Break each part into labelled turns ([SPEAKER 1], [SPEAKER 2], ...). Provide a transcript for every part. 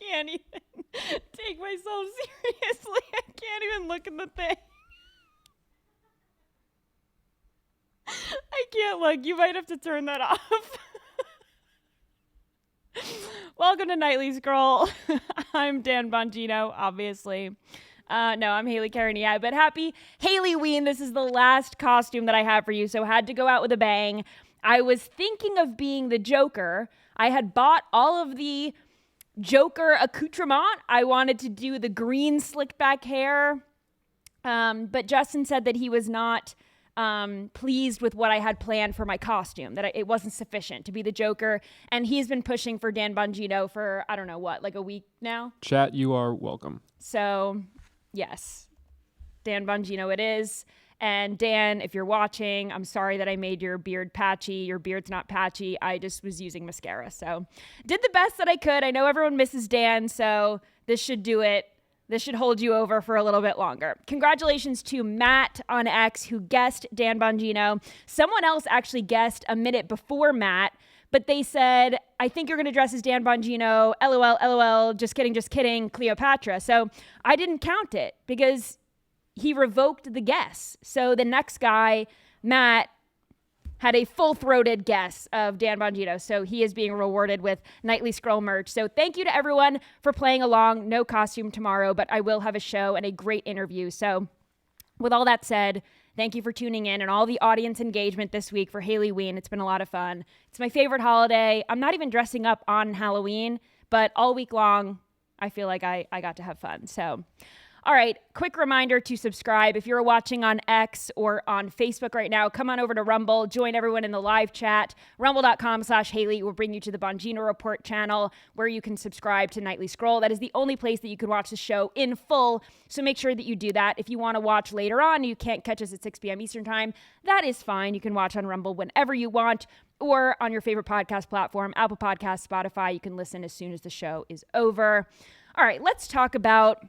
[SPEAKER 1] can't even take myself seriously. I can't even look at the thing. I can't look. You might have to turn that off. Welcome to Nightly Scroll. I'm Dan Bongino, obviously. No, I'm Hayley Caronia, but happy Hayley-ween. This is the last costume that I have for you, so had to go out with a bang. I was thinking of being the Joker. I had bought all of the Joker accoutrement. I wanted to do the green slicked back hair, but Justin said that he was not pleased with what I had planned for my costume, that it wasn't sufficient to be the Joker, and he's been pushing for Dan Bongino for, I don't know what, like a week now?
[SPEAKER 2] Chat, you are welcome.
[SPEAKER 1] So, yes, Dan Bongino it is. And Dan, if you're watching, I'm sorry that I made your beard patchy. Your beard's not patchy. I just was using mascara. So did the best that I could. I know everyone misses Dan, so this should do it. This should hold you over for a little bit longer. Congratulations to Matt on X who guessed Dan Bongino. Someone else actually guessed a minute before Matt, but they said, I think you're going to dress as Dan Bongino. LOL, LOL, just kidding, Cleopatra. So I didn't count it because he revoked the guess. So the next guy, Matt, had a full-throated guess of Dan Bongino. So he is being rewarded with Nightly Scroll merch. So thank you to everyone for playing along. No costume tomorrow, but I will have a show and a great interview. So with all that said, thank you for tuning in and all the audience engagement this week for Hayley-ween. It's been a lot of fun. It's my favorite holiday. I'm not even dressing up on Halloween, but all week long, I feel like I got to have fun. So all right, quick reminder to subscribe. If you're watching on X or on Facebook right now, come on over to Rumble, join everyone in the live chat. Rumble.com/Hayley will bring you to the Bongino Report channel where you can subscribe to Nightly Scroll. That is the only place that you can watch the show in full, so make sure that you do that. If you want to watch later on, you can't catch us at 6 p.m. Eastern Time, that is fine. You can watch on Rumble whenever you want or on your favorite podcast platform, Apple Podcasts, Spotify. You can listen as soon as the show is over. All right, let's talk about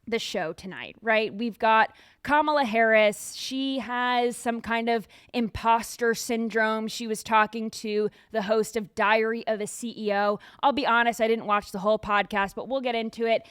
[SPEAKER 1] the show tonight, right? We've got Kamala Harris. She has some kind of imposter syndrome. She was talking to the host of Diary of a CEO. I'll be honest, I didn't watch the whole podcast, but we'll get into it.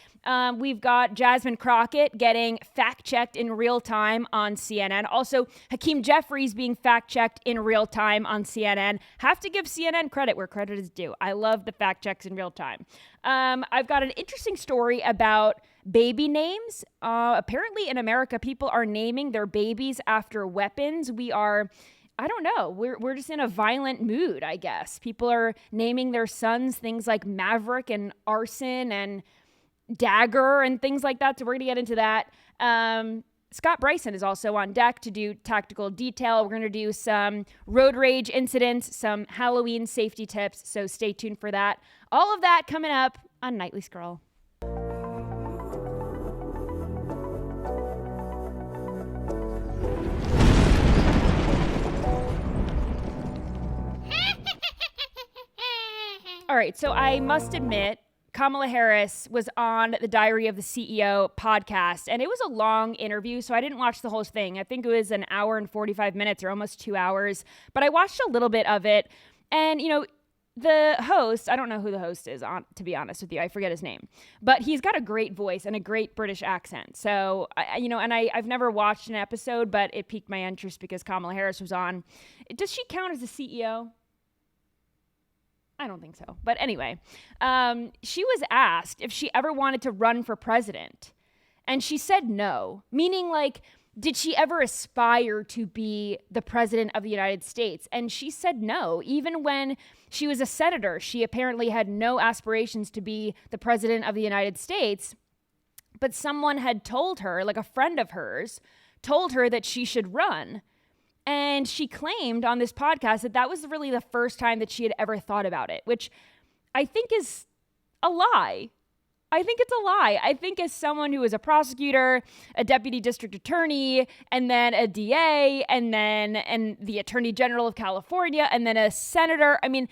[SPEAKER 1] We've got Jasmine Crockett getting fact-checked in real time on CNN. Also, Hakeem Jeffries being fact-checked in real time on CNN. Have to give CNN credit where credit is due. I love the fact checks in real time. I've got an interesting story about baby names. Apparently in America, people are naming their babies after weapons. I don't know. We're just in a violent mood, I guess. People are naming their sons things like Maverick and Arson and Dagger and things like that. So we're going to get into that. Scott Bryson is also on deck to do tactical detail. We're going to do some road rage incidents, some Halloween safety tips. So stay tuned for that. All of that coming up on Nightly Scroll. All right, so I must admit, Kamala Harris was on the Diary of the CEO podcast, and it was a long interview, so I didn't watch the whole thing. I think it was an hour and 45 minutes or almost 2 hours, but I watched a little bit of it. And, you know, the host, I don't know who the host is, to be honest with you. I forget his name, but he's got a great voice and a great British accent. So, I've never watched an episode, but it piqued my interest because Kamala Harris was on. Does she count as a CEO? I don't think so. But anyway, she was asked if she ever wanted to run for president. And she said no, meaning like, did she ever aspire to be the president of the United States? And she said no. Even when she was a senator, she apparently had no aspirations to be the president of the United States. But someone had told her, like a friend of hers, told her that she should run. And she claimed on this podcast that that was really the first time that she had ever thought about it, which I think is a lie. I think it's a lie. I think as someone who is a prosecutor, a deputy district attorney, and then a DA, and the attorney general of California, and then a senator, I mean,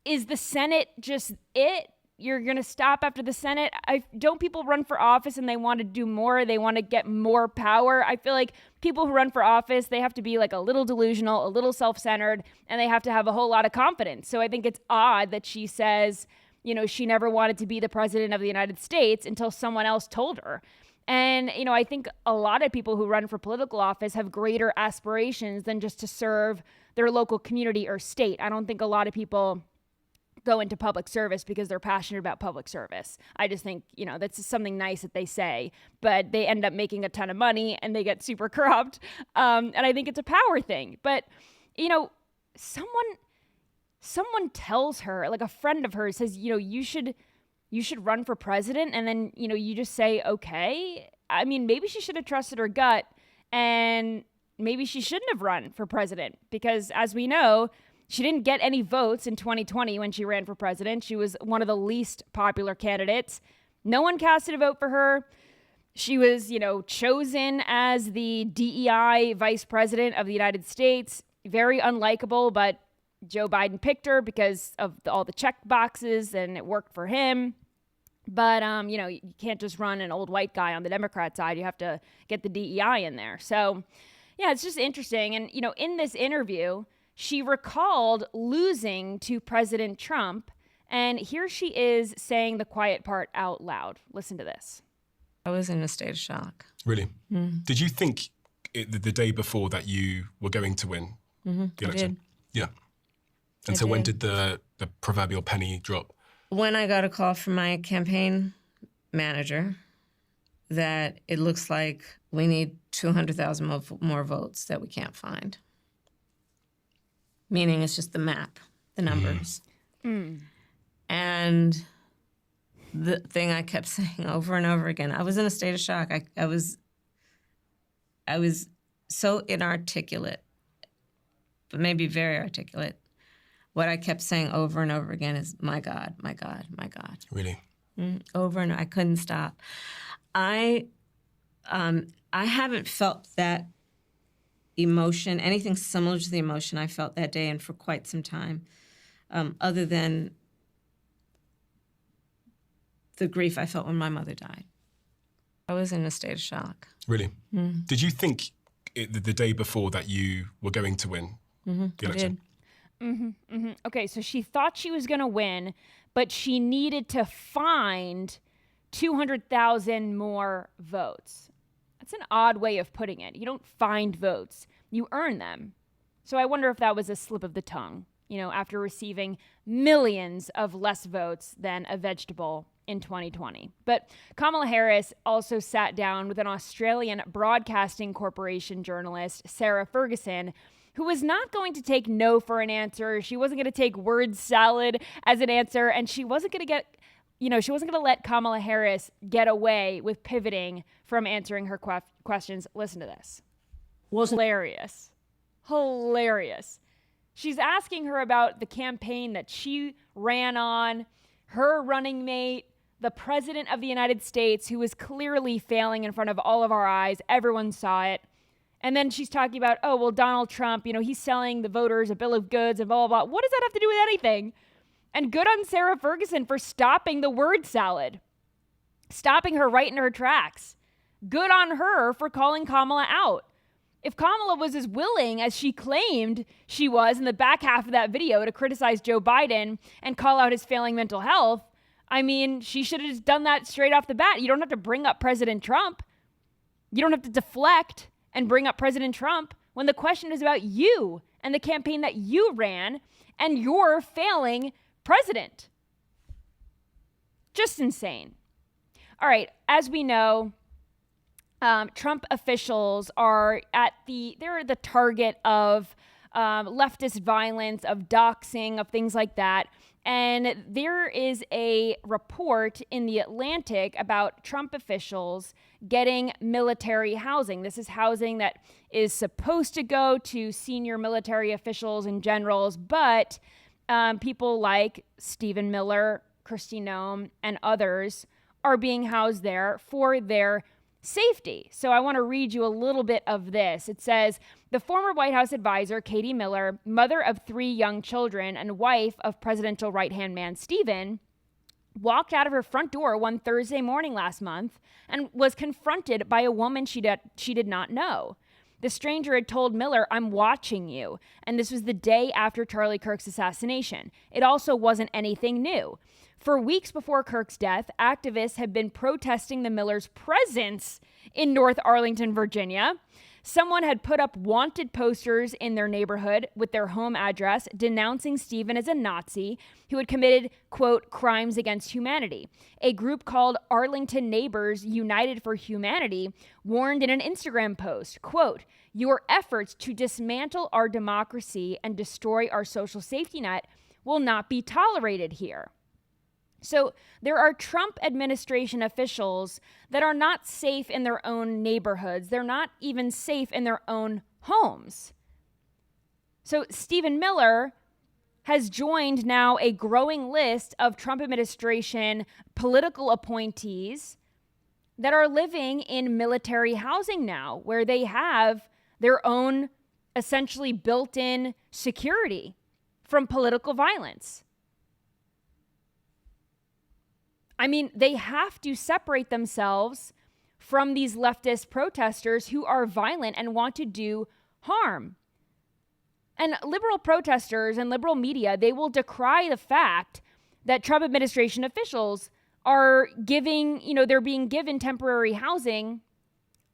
[SPEAKER 1] is the Senate just it? You're going to stop after the Senate? Don't people run for office and they want to do more? They want to get more power? I feel like people who run for office, they have to be like a little delusional, a little self-centered, and they have to have a whole lot of confidence. So I think it's odd that she says, she never wanted to be the president of the United States until someone else told her. And, I think a lot of people who run for political office have greater aspirations than just to serve their local community or state. I don't think a lot of people go into public service because they're passionate about public service. I just think, that's just something nice that they say, but they end up making a ton of money and they get super corrupt. And I think it's a power thing. But, someone tells her, like a friend of hers says, you should run for president. And then, you just say, okay. I mean, maybe she should have trusted her gut, and maybe she shouldn't have run for president, because as we know, she didn't get any votes in 2020 when she ran for president. She was one of the least popular candidates. No one casted a vote for her. She was, chosen as the DEI vice president of the United States. Very unlikable, but Joe Biden picked her because of all the check boxes, and it worked for him. But, you can't just run an old white guy on the Democrat side. You have to get the DEI in there. So, yeah, it's just interesting. And, in this interview, she recalled losing to President Trump. And here she is saying the quiet part out loud. Listen to this.
[SPEAKER 2] I was in a state of shock.
[SPEAKER 3] Really? Mm. Did you think the day before that you were going to win the election?
[SPEAKER 2] I did.
[SPEAKER 3] Yeah. And so when did the proverbial penny drop?
[SPEAKER 2] When I got a call from my campaign manager that it looks like we need 200,000 more votes that we can't find. Meaning it's just the map, the numbers. Mm. And the thing I kept saying over and over again, I was in a state of shock. I was so inarticulate, but maybe very articulate. What I kept saying over and over again is, my God, my God, my God.
[SPEAKER 3] Really?
[SPEAKER 2] Over and over. I couldn't stop. I haven't felt that emotion, anything similar to the emotion I felt that day and for quite some time, other than the grief I felt when my mother died. I was in a state of shock.
[SPEAKER 3] Really? Mm. Did you think the day before that you were going to win the election?
[SPEAKER 2] I did.
[SPEAKER 1] Mm-hmm, mm-hmm. Okay, so she thought she was going to win, but she needed to find 200,000 more votes. That's an odd way of putting it. You don't find votes, you earn them. So I wonder if that was a slip of the tongue, after receiving millions of less votes than a vegetable in 2020. But Kamala Harris also sat down with an Australian Broadcasting Corporation journalist, Sarah Ferguson, who was not going to take no for an answer. She wasn't going to take word salad as an answer, and she wasn't going to let Kamala Harris get away with pivoting from answering her questions. Listen to this. Was hilarious. Hilarious. She's asking her about the campaign that she ran on, her running mate, the president of the United States, who was clearly failing in front of all of our eyes. Everyone saw it. And then she's talking about, Donald Trump, he's selling the voters a bill of goods and blah, blah, blah. What does that have to do with anything? And good on Sarah Ferguson for stopping the word salad, stopping her right in her tracks. Good on her for calling Kamala out. If Kamala was as willing as she claimed she was in the back half of that video to criticize Joe Biden and call out his failing mental health, I mean, she should have just done that straight off the bat. You don't have to bring up President Trump. You don't have to deflect and bring up President Trump when the question is about you and the campaign that you ran and your failing president. Just insane. All right, as we know, Trump officials are they're the target of leftist violence, of doxing, of things like that. And there is a report in The Atlantic about Trump officials getting military housing. This is housing that is supposed to go to senior military officials and generals, but people like Stephen Miller, Kristi Noem, and others are being housed there for their safety. So I want to read you a little bit of this. It says, the former White House advisor, Katie Miller, mother of 3 young children and wife of presidential right-hand man Stephen, walked out of her front door one Thursday morning last month and was confronted by a woman she did not know. The stranger had told Miller, I'm watching you. And this was the day after Charlie Kirk's assassination. It also wasn't anything new. For weeks before Kirk's death, activists had been protesting the Millers' presence in North Arlington, Virginia. Someone had put up wanted posters in their neighborhood with their home address denouncing Stephen as a Nazi who had committed, quote, crimes against humanity. A group called Arlington Neighbors United for Humanity warned in an Instagram post, quote, your efforts to dismantle our democracy and destroy our social safety net will not be tolerated here. So there are Trump administration officials that are not safe in their own neighborhoods. They're not even safe in their own homes. So Stephen Miller has joined now a growing list of Trump administration political appointees that are living in military housing now, where they have their own essentially built-in security from political violence. I mean, they have to separate themselves from these leftist protesters who are violent and want to do harm. And liberal protesters and liberal media, they will decry the fact that Trump administration officials are giving, they're being given temporary housing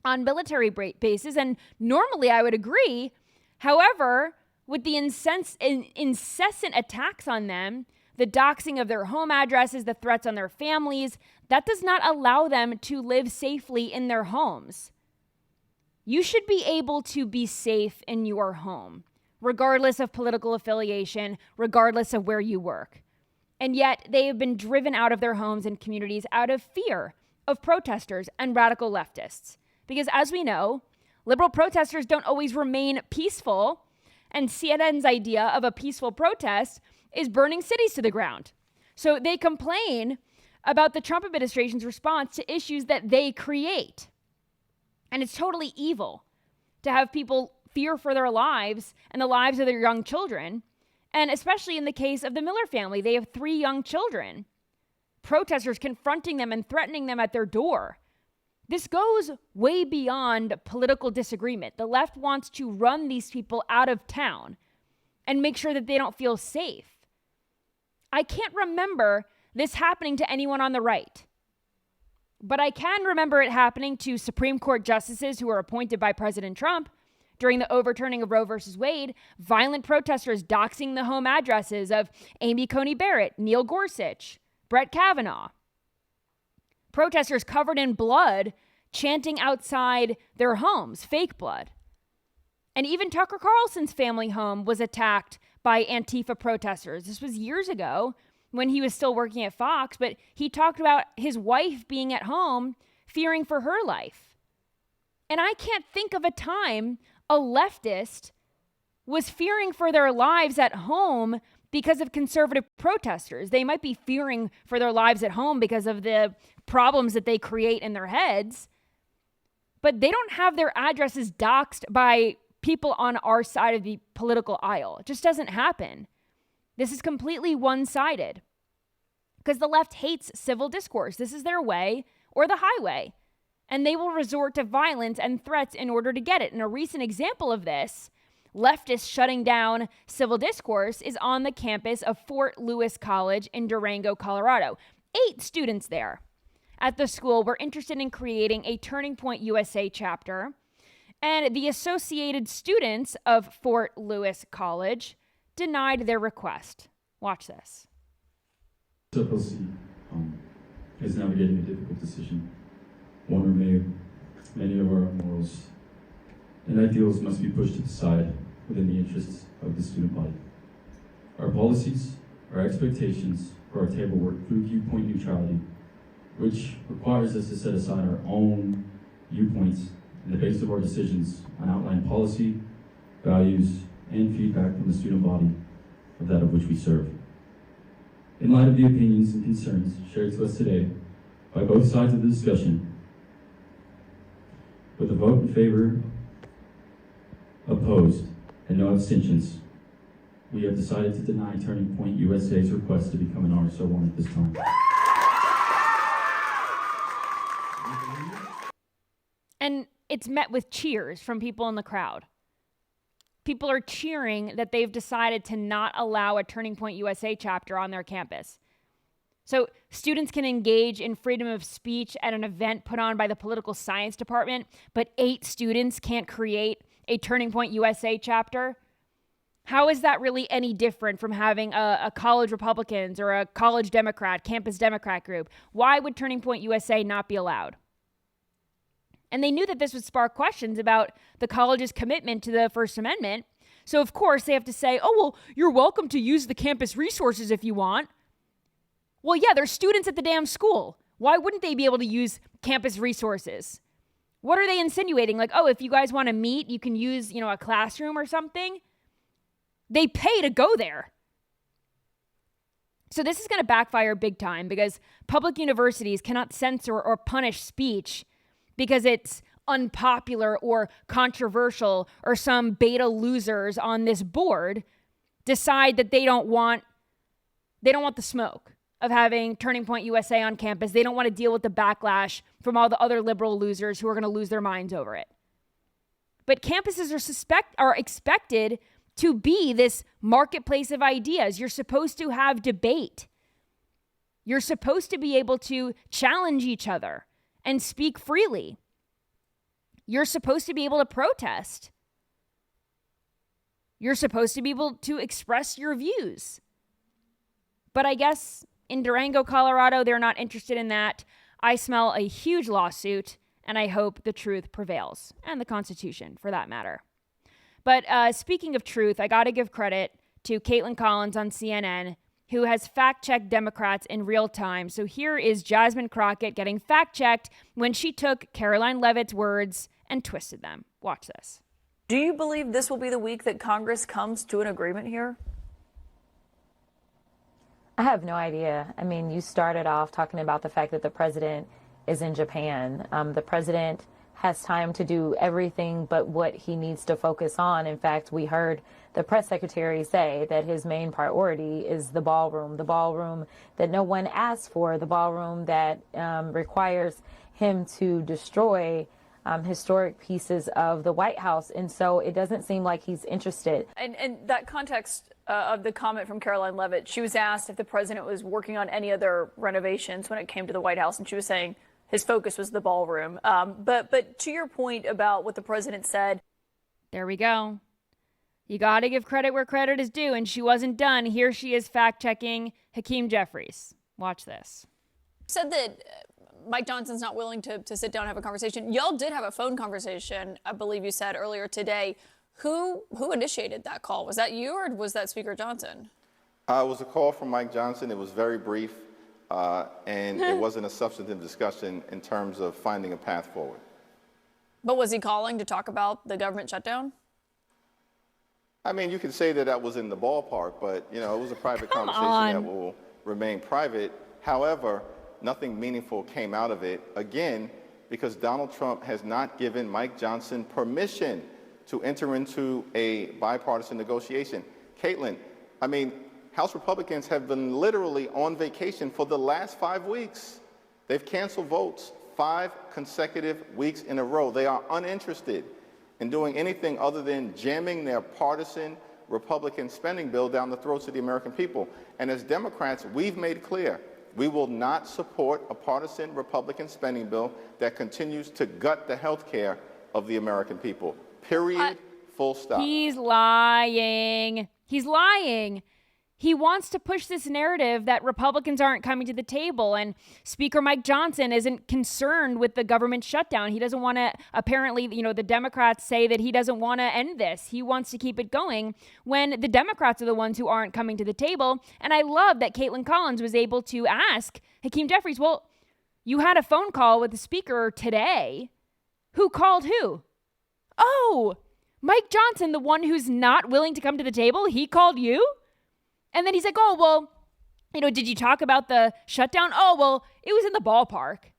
[SPEAKER 1] on military bases. And normally I would agree. However, with the incessant attacks on them, the doxing of their home addresses, the threats on their families, that does not allow them to live safely in their homes. You should be able to be safe in your home, regardless of political affiliation, regardless of where you work. And yet they have been driven out of their homes and communities out of fear of protesters and radical leftists. Because as we know, liberal protesters don't always remain peaceful, and CNN's idea of a peaceful protest is burning cities to the ground. So they complain about the Trump administration's response to issues that they create. And it's totally evil to have people fear for their lives and the lives of their young children. And especially in the case of the Miller family, they have 3 young children. Protesters confronting them and threatening them at their door. This goes way beyond political disagreement. The left wants to run these people out of town and make sure that they don't feel safe. I can't remember this happening to anyone on the right, but I can remember it happening to Supreme Court justices who were appointed by President Trump during the overturning of Roe versus Wade, violent protesters doxing the home addresses of Amy Coney Barrett, Neil Gorsuch, Brett Kavanaugh. Protesters covered in blood chanting outside their homes, fake blood. And even Tucker Carlson's family home was attacked by Antifa protesters. This was years ago when he was still working at Fox, but he talked about his wife being at home fearing for her life. And I can't think of a time a leftist was fearing for their lives at home because of conservative protesters. They might be fearing for their lives at home because of the problems that they create in their heads, but they don't have their addresses doxed by people on our side of the political aisle. It just doesn't happen. This is completely one-sided because the left hates civil discourse. This is their way or the highway, and they will resort to violence and threats in order to get it. And a recent example of this, leftists shutting down civil discourse, is on the campus of Fort Lewis College in Durango, Colorado. 8 students there at the school were interested in creating a Turning Point USA chapter, and the Associated Students of Fort Lewis College denied their request. Watch this.
[SPEAKER 4] SFLC is navigating a difficult decision, one where many of our morals and ideals must be pushed to the side within the interests of the student body. Our policies, our expectations for our table work through viewpoint neutrality, which requires us to set aside our own viewpoints and the base of our decisions on outline policy, values, and feedback from the student body of that of which we serve. In light of the opinions and concerns shared to us today by both sides of the discussion, with a vote in favor, opposed, and no abstentions, we have decided to deny Turning Point USA's request to become an RSO1 at this time.
[SPEAKER 1] And it's met with cheers from people in the crowd. People are cheering that they've decided to not allow a Turning Point USA chapter on their campus. So students can engage in freedom of speech at an event put on by the political science department, but 8 students can't create a Turning Point USA chapter. How is that really any different from having a college Republicans or a college Democrat, campus Democrat group? Why would Turning Point USA not be allowed? And they knew that this would spark questions about the college's commitment to the First Amendment. So, of course, they have to say, oh, well, you're welcome to use the campus resources if you want. Well, yeah, they're students at the damn school. Why wouldn't they be able to use campus resources? What are they insinuating? Like, oh, if you guys want to meet, you can use, a classroom or something? They pay to go there. So this is going to backfire big time because public universities cannot censor or punish speech because it's unpopular or controversial or some beta losers on this board decide that they don't want the smoke of having Turning Point USA on campus. They don't want to deal with the backlash from all the other liberal losers who are going to lose their minds over it. But campuses are expected to be this marketplace of ideas. You're supposed to have debate. You're supposed to be able to challenge each other and speak freely. You're supposed to be able to protest. You're supposed to be able to express your views. But I guess in Durango, Colorado, they're not interested in that. I smell a huge lawsuit, and I hope the truth prevails, and the Constitution, for that matter. But speaking of truth, I got to give credit to Caitlin Collins on CNN, who has fact-checked Democrats in real time. So here is Jasmine Crockett getting fact-checked when she took Caroline Leavitt's words and twisted them. Watch this.
[SPEAKER 5] Do you believe this will be the week that Congress comes to an agreement here?
[SPEAKER 6] I have no idea. I mean, you started off talking about the fact that the president is in Japan. The president has time to do everything but what he needs to focus on. In fact, we heard the press secretary say that his main priority is the ballroom that no one asked for, the ballroom that requires him to destroy historic pieces of the White House. And so it doesn't seem like he's interested.
[SPEAKER 5] And that context of the comment from Caroline Leavitt, she was asked if the president was working on any other renovations when it came to the White House, and she was saying his focus was the ballroom. But to your point about what the president said.
[SPEAKER 1] There we go. You got to give credit where credit is due, and she wasn't done. Here she is fact-checking Hakeem Jeffries. Watch this.
[SPEAKER 5] Said that Mike Johnson's not willing to sit down and have a conversation. Y'all did have a phone conversation, I believe you said earlier today. Who initiated that call? Was that you or was that Speaker Johnson?
[SPEAKER 7] It was a call from Mike Johnson. It was very brief, and it wasn't a substantive discussion in terms of finding a path forward.
[SPEAKER 5] But was he calling to talk about the government shutdown?
[SPEAKER 7] I mean, you could say that was in the ballpark, but, it was a private conversation that will remain private. However, nothing meaningful came out of it, again, because Donald Trump has not given Mike Johnson permission to enter into a bipartisan negotiation. Caitlin, I mean, House Republicans have been literally on vacation for the last 5 weeks. They've canceled votes 5 consecutive weeks in a row. They are uninterested in doing anything other than jamming their partisan Republican spending bill down the throats of the American people. And as Democrats, we've made clear we will not support a partisan Republican spending bill that continues to gut the health care of the American people. Period. Full stop.
[SPEAKER 1] He's lying. He's lying. He wants to push this narrative that Republicans aren't coming to the table, and Speaker Mike Johnson isn't concerned with the government shutdown. He doesn't want to, apparently, the Democrats say that he doesn't want to end this. He wants to keep it going when the Democrats are the ones who aren't coming to the table. And I love that Caitlin Collins was able to ask Hakeem Jeffries, well, you had a phone call with the speaker today. Who called who? Oh, Mike Johnson, the one who's not willing to come to the table, he called you? And then he's like, oh, well, did you talk about the shutdown? Oh, well, it was in the ballpark.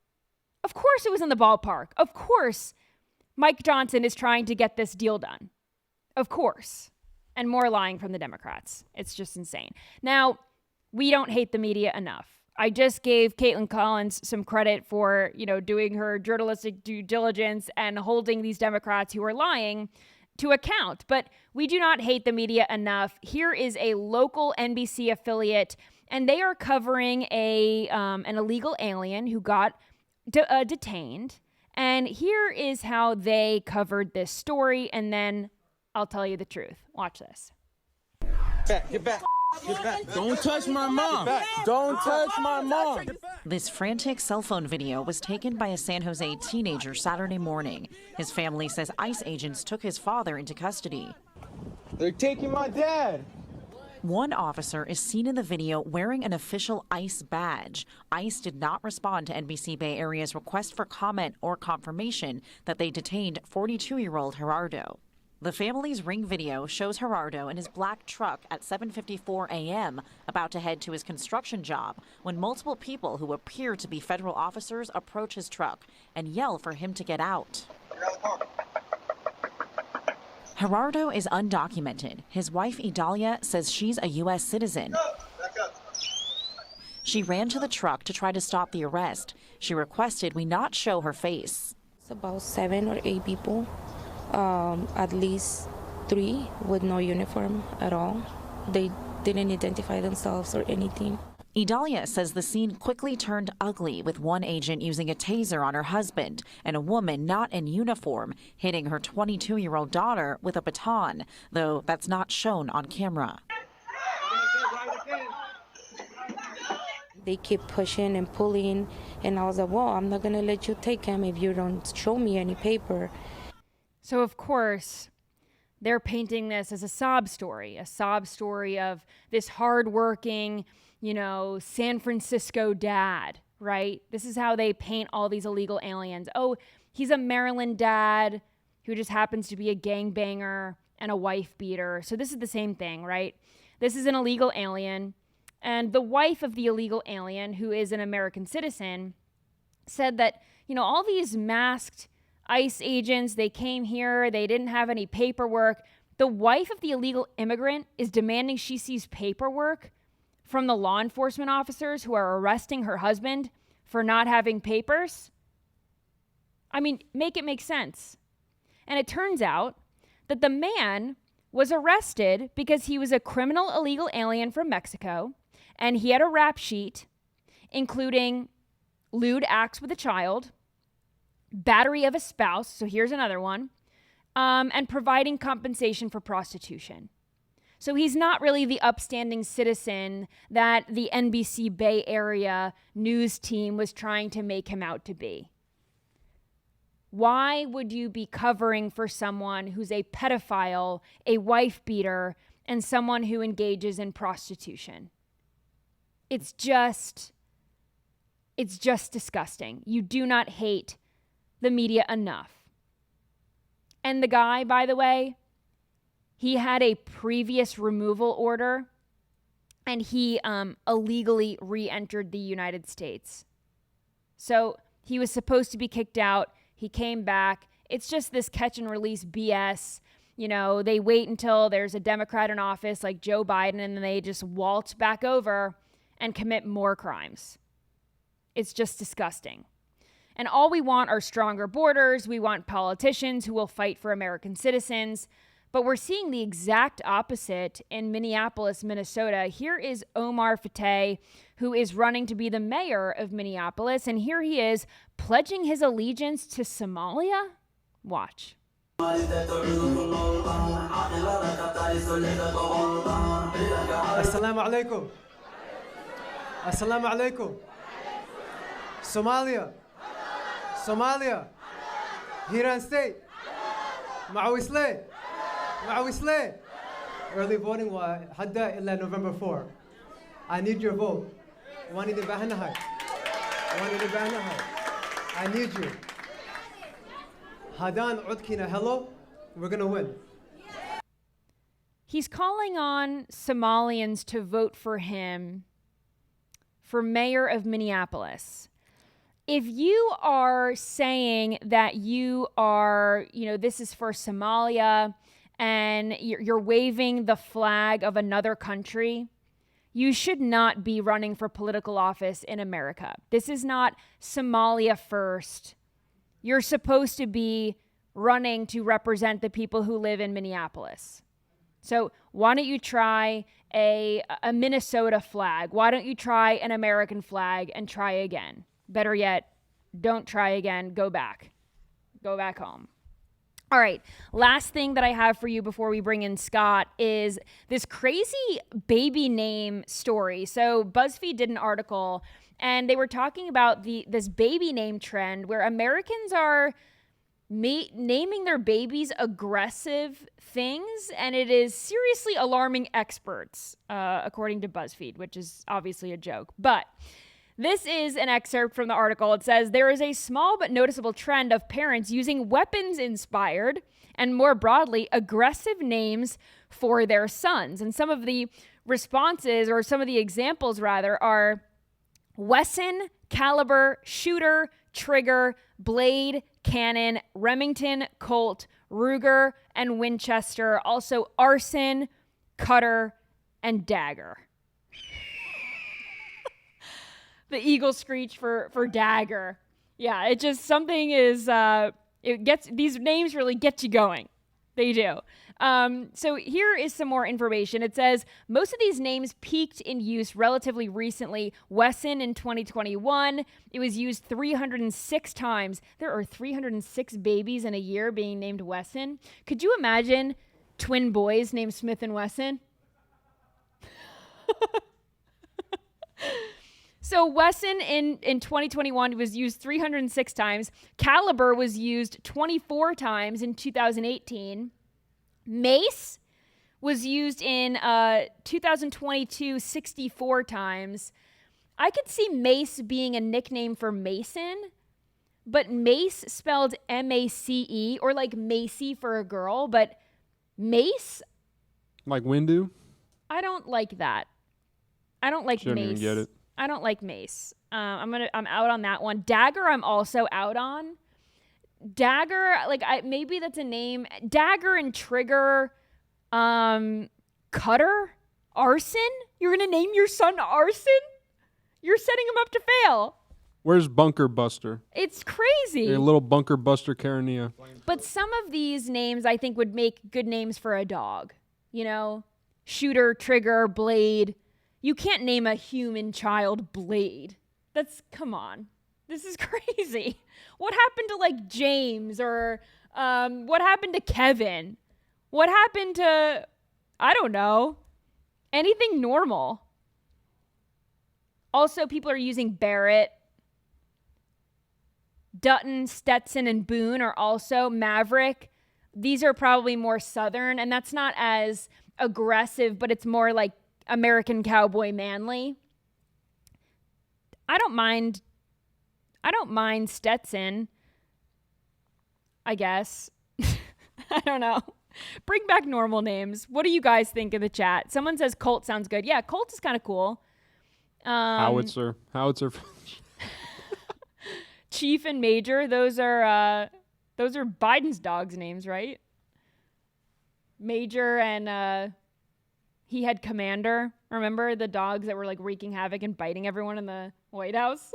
[SPEAKER 1] Of course it was in the ballpark. Of course Mike Johnson is trying to get this deal done. Of course. And more lying from the Democrats. It's just insane. Now, we don't hate the media enough. I just gave Caitlin Collins some credit for, doing her journalistic due diligence and holding these Democrats who are lying to account. But we do not hate the media enough. Here is a local NBC affiliate and they are covering an illegal alien who got detained. And here is how they covered this story, and then I'll tell you the truth. Watch this.
[SPEAKER 8] Get back. Get back. Don't touch my mom. Don't touch my mom.
[SPEAKER 9] This frantic cell phone video was taken by a San Jose teenager Saturday morning. His family says ICE agents took his father into custody.
[SPEAKER 8] They're taking my dad.
[SPEAKER 9] One officer is seen in the video wearing an official ICE badge. ICE did not respond to NBC Bay Area's request for comment or confirmation that they detained 42-year-old Gerardo. The family's Ring video shows Gerardo in his black truck at 7:54 a.m. about to head to his construction job when multiple people who appear to be federal officers approach his truck and yell for him to get out. Gerardo is undocumented. His wife, Idalia, says she's a U.S. citizen. She ran to the truck to try to stop the arrest. She requested we not show her face.
[SPEAKER 10] It's about 7 or 8 people, at least 3 with no uniform at all. They didn't identify themselves or anything.
[SPEAKER 9] Idalia says the scene quickly turned ugly, with one agent using a taser on her husband and a woman not in uniform hitting her 22-year-old daughter with a baton, though that's not shown on camera.
[SPEAKER 10] They keep pushing and pulling, and I was like, well, I'm not going to let you take him if you don't show me any paper.
[SPEAKER 1] So, of course, they're painting this as a sob story of this hardworking, San Francisco dad, right? This is how they paint all these illegal aliens. Oh, he's a Maryland dad who just happens to be a gangbanger and a wife beater. So this is the same thing, right? This is an illegal alien. And the wife of the illegal alien, who is an American citizen, said that, all these masked ICE agents, they came here, they didn't have any paperwork. The wife of the illegal immigrant is demanding she sees paperwork from the law enforcement officers who are arresting her husband for not having papers. I mean, make it make sense. And it turns out that the man was arrested because he was a criminal illegal alien from Mexico, and he had a rap sheet including lewd acts with a child, battery of a spouse, so here's another one, and providing compensation for prostitution. So he's not really the upstanding citizen that the NBC Bay Area news team was trying to make him out to be. Why would you be covering for someone who's a pedophile, a wife beater, and someone who engages in prostitution? It's just disgusting. You do not hate the media enough. And the guy, by the way, he had a previous removal order, and he illegally re-entered the United States. So he was supposed to be kicked out. He came back. It's just this catch and release BS. They wait until there's a Democrat in office like Joe Biden, and then they just waltz back over and commit more crimes. It's just disgusting. And all we want are stronger borders. We want politicians who will fight for American citizens. But we're seeing the exact opposite in Minneapolis, Minnesota. Here is Omar Fateh, who is running to be the mayor of Minneapolis. And here he is pledging his allegiance to Somalia. Watch.
[SPEAKER 11] Assalamu alaikum. Assalamu alaikum. Somalia. Hiran State. Mawisle. Early voting hadda illa November 4. I need your vote. I need you. Hadan Udkina, hello. We're going to win.
[SPEAKER 1] He's calling on Somalians to vote for him for mayor of Minneapolis. If you are saying that you are, this is for Somalia, and you're waving the flag of another country, you should not be running for political office in America. This is not Somalia first. You're supposed to be running to represent the people who live in Minneapolis. So why don't you try a Minnesota flag? Why don't you try an American flag and try again? Better yet, don't try again. Go back. Go back home. All right. Last thing that I have for you before we bring in Scott is this crazy baby name story. So BuzzFeed did an article and they were talking about this baby name trend where Americans are naming their babies aggressive things, and it is seriously alarming experts, according to BuzzFeed, which is obviously a joke. But this is an excerpt from the article. It says, there is a small but noticeable trend of parents using weapons-inspired and more broadly, aggressive names for their sons. And some of the responses, or some of the examples rather, are Wesson, Caliber, Shooter, Trigger, Blade, Cannon, Remington, Colt, Ruger, and Winchester. Also Arson, Cutter, and Dagger. The eagle screech for Dagger. Yeah, it just, something is, these names really get you going. They do. So here is some more information. It says, most of these names peaked in use relatively recently. Wesson in 2021, it was used 306 times. There are 306 babies in a year being named Wesson. Could you imagine twin boys named Smith and Wesson? So Wesson in 2021 was used 306 times. Caliber was used 24 times in 2018. Mace was used in 2022 64 times. I could see Mace being a nickname for Mason, but Mace spelled M-A-C-E, or like Macy for a girl, but Mace?
[SPEAKER 12] Like Windu?
[SPEAKER 1] I don't like that. I don't like
[SPEAKER 12] Shouldn't
[SPEAKER 1] Mace.
[SPEAKER 12] even get it.
[SPEAKER 1] I don't like Mace. I'm out on that one. Dagger, I'm also out on. Dagger, maybe that's a name. Dagger and Trigger, Cutter, Arson. You're gonna name your son Arson? You're setting him up to fail.
[SPEAKER 12] Where's Bunker Buster?
[SPEAKER 1] It's crazy.
[SPEAKER 12] A little Bunker Buster Caronia.
[SPEAKER 1] But some of these names I think would make good names for a dog. You know, Shooter, Trigger, Blade. You can't name a human child Blade. Come on. This is crazy. What happened to like James, or what happened to Kevin? What happened to, I don't know, anything normal? Also, people are using Barrett. Dutton, Stetson, and Boone are also Maverick. These are probably more Southern, and that's not as aggressive, but it's more like American cowboy manly. I don't mind Stetson, I guess. I don't know. Bring back normal names. What do you guys think in the chat? Someone says Colt sounds good. Yeah, Colt is kind of cool.
[SPEAKER 12] Howitzer.
[SPEAKER 1] Chief and Major, those are Biden's dogs' names, right? Major and he had Commander. Remember the dogs that were like wreaking havoc and biting everyone in the White House?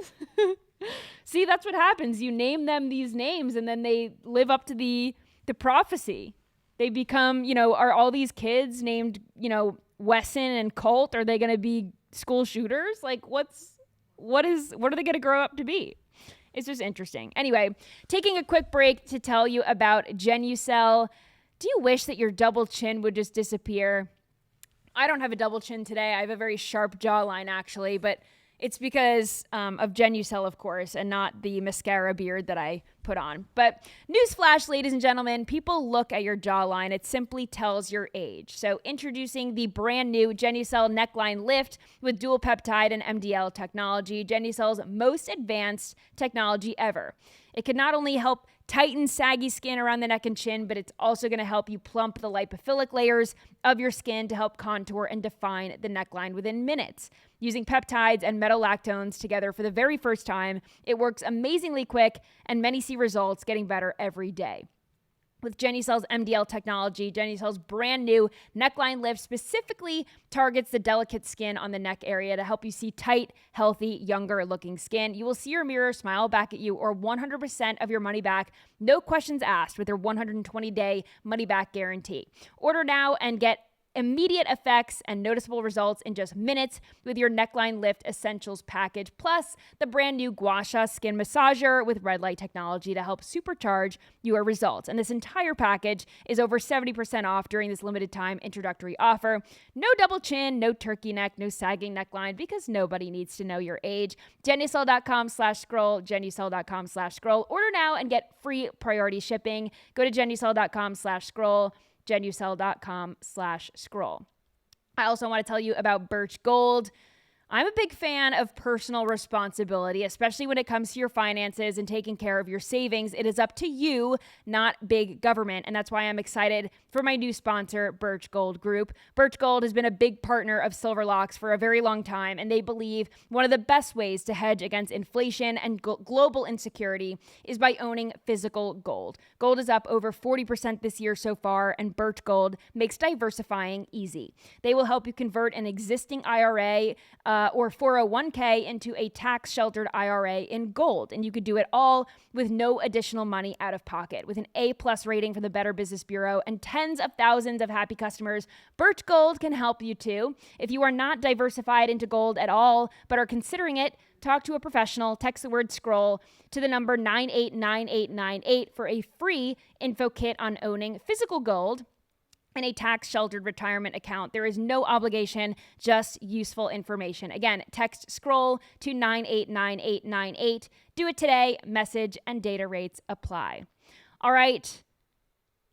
[SPEAKER 1] See, that's what happens. You name them these names and then they live up to the prophecy. They become, are all these kids named, Wesson and Colt? Are they going to be school shooters? Like what are they going to grow up to be? It's just interesting. Anyway, taking a quick break to tell you about Genucel. Do you wish that your double chin would just disappear? I don't have a double chin today. I have a very sharp jawline, actually, but it's because of Genucel, of course, and not the mascara beard that I put on. But newsflash, ladies and gentlemen, people look at your jawline. It simply tells your age. So introducing the brand new Genucel neckline lift with dual peptide and MDL technology, Genucel's most advanced technology ever. It can not only help tighten saggy skin around the neck and chin, but it's also going to help you plump the lipophilic layers of your skin to help contour and define the neckline within minutes. Using peptides and metolactones together for the very first time, it works amazingly quick, and many see results getting better every day. With Genucel's MDL technology, Genucel's brand new neckline lift specifically targets the delicate skin on the neck area to help you see tight, healthy, younger looking skin. You will see your mirror smile back at you, or 100% of your money back, no questions asked, with their 120-day money back guarantee. Order now and get immediate effects and noticeable results in just minutes with your Neckline Lift Essentials package, plus the brand new Gua Sha skin massager with red light technology to help supercharge your results. And this entire package is over 70% off during this limited time introductory offer. No double chin, no turkey neck, no sagging neckline, because nobody needs to know your age. Genucel.com/scroll, Genucel.com/scroll. Order now and get free priority shipping. Go to Genucel.com/scroll, Genucel.com/scroll. I also want to tell you about Birch Gold. I'm a big fan of personal responsibility, especially when it comes to your finances and taking care of your savings. It is up to you, not big government. And that's why I'm excited for my new sponsor, Birch Gold Group. Birch Gold has been a big partner of Silverlocks for a very long time, and they believe one of the best ways to hedge against inflation and global insecurity is by owning physical gold. Gold is up over 40% this year so far, and Birch Gold makes diversifying easy. They will help you convert an existing IRA or 401k into a tax-sheltered IRA in gold. And you could do it all with no additional money out of pocket. With an A+ rating from the Better Business Bureau and tens of thousands of happy customers, Birch Gold can help you too. If you are not diversified into gold at all, but are considering it, talk to a professional. Text the word scroll to the number 989898 for a free info kit on owning physical gold in a tax-sheltered retirement account. There is no obligation, just useful information. Again, text scroll to 989898. Do it today. Message and data rates apply. All right.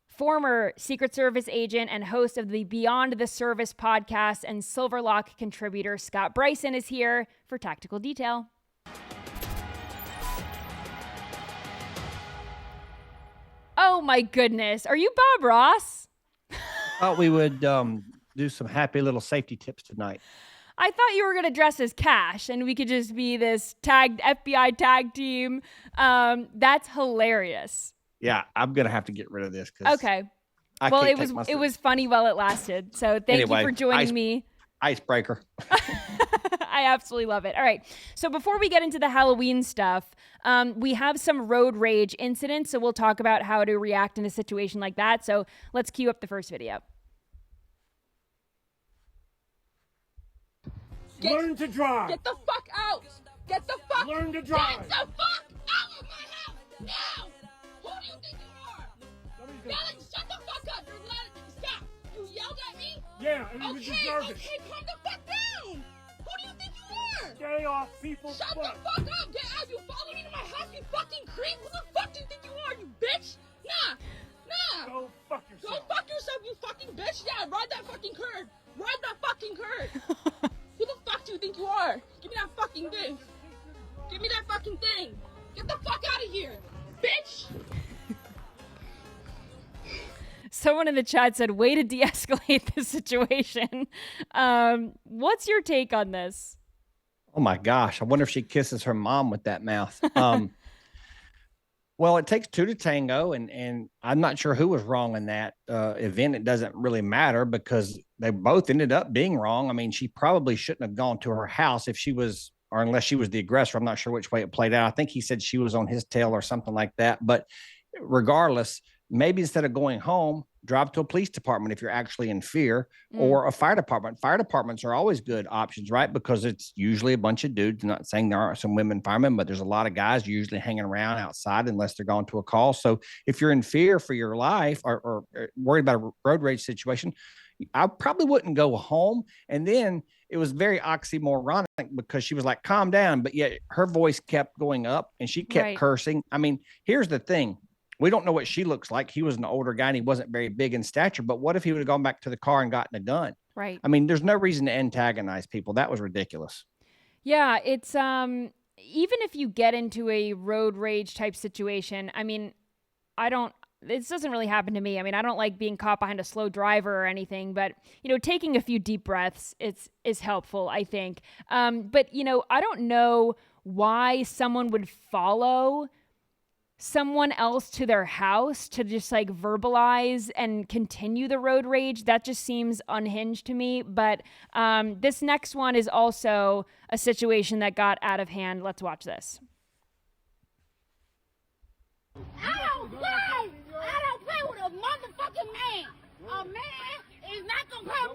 [SPEAKER 1] Former Secret Service agent and host of the Beyond the Service podcast and Silverlock contributor Scott Bryson is here for Tactical Detail. Oh my goodness. Are you Bob Ross?
[SPEAKER 13] Thought we would do some happy little safety tips tonight.
[SPEAKER 1] I thought you were going to dress as Cash and we could just be this tagged FBI tag team. That's hilarious.
[SPEAKER 13] Yeah, I'm going to have to get rid of this.
[SPEAKER 1] Okay. Well, it was funny while it lasted. So thank you for joining me.
[SPEAKER 13] Icebreaker.
[SPEAKER 1] I absolutely love it. All right. So before we get into the Halloween stuff, we have some road rage incidents. So we'll talk about how to react in a situation like that. So let's cue up the first video.
[SPEAKER 14] Learn to drive.
[SPEAKER 15] Get the fuck out. Get the fuck.
[SPEAKER 14] Learn to drive.
[SPEAKER 15] Get the fuck out of my house now. Who do you think you are? Alex, shut the fuck up. You're letting me stop. You yelled at me?
[SPEAKER 14] Yeah, and you deserve it.
[SPEAKER 15] Okay, calm the fuck down. Who do you think you are?
[SPEAKER 14] Stay off people's
[SPEAKER 15] Shut
[SPEAKER 14] foot.
[SPEAKER 15] the fuck up. Get out. You follow me to my house, you fucking creep. Who the fuck do you think you are, you bitch? Nah.
[SPEAKER 14] Go fuck yourself.
[SPEAKER 15] Go fuck yourself, you fucking bitch. Yeah, ride that fucking curb. Ride that fucking curb. Who the fuck do you think you are? Give me that fucking thing. Give me that fucking thing. Get the fuck out of here, bitch.
[SPEAKER 1] Someone in the chat said, way to de-escalate the situation. What's your take on this?
[SPEAKER 13] Oh my gosh. I wonder if she kisses her mom with that mouth. Well, it takes two to tango, and I'm not sure who was wrong in that event. It doesn't really matter because they both ended up being wrong. I mean, she probably shouldn't have gone to her house if she was, or unless she was the aggressor. I'm not sure which way it played out. I think he said she was on his tail or something like that. But regardless, maybe instead of going home, drive to a police department if you're actually in fear, or a fire department. Fire departments are always good options, right? Because it's usually a bunch of dudes. I'm not saying there aren't some women firemen, but there's a lot of guys usually hanging around outside unless they're going to a call. So if you're in fear for your life or worried about a road rage situation, I probably wouldn't go home. And then it was very oxymoronic because she was like, calm down. But yet her voice kept going up and she kept cursing. I mean, here's the thing. We don't know what she looks like. He was an older guy and he wasn't very big in stature, but what if he would have gone back to the car and gotten a gun?
[SPEAKER 1] Right.
[SPEAKER 13] I mean, there's no reason to antagonize people. That was ridiculous.
[SPEAKER 1] Yeah, it's even if you get into a road rage type situation, I mean, this doesn't really happen to me. I mean, I don't like being caught behind a slow driver or anything, but, taking a few deep breaths is helpful, I think. But, I don't know why someone would follow someone else to their house to just like verbalize and continue the road rage. That just seems unhinged to me. But this next one is also a situation that got out of hand. Let's watch this.
[SPEAKER 15] I don't play with a motherfucking man. A man is not gonna come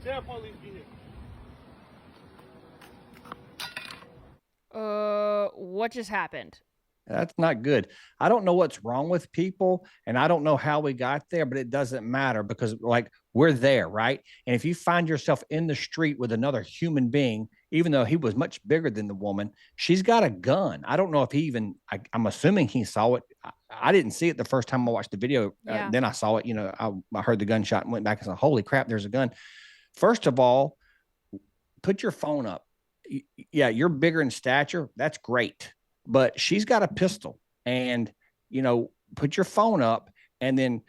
[SPEAKER 14] Tell police be here.
[SPEAKER 1] What just happened?
[SPEAKER 13] That's not good. I don't know what's wrong with people, and I don't know how we got there, but it doesn't matter because, like, we're there, right? And if you find yourself in the street with another human being, even though he was much bigger than the woman, she's got a gun. I don't know if he even, I'm assuming he saw it. I didn't see it the first time I watched the video.
[SPEAKER 1] Yeah.
[SPEAKER 13] Then I saw it, I heard the gunshot and went back and said, holy crap, there's a gun. First of all, put your phone up. Yeah, you're bigger in stature. That's great. But she's got a pistol, and, put your phone up. And then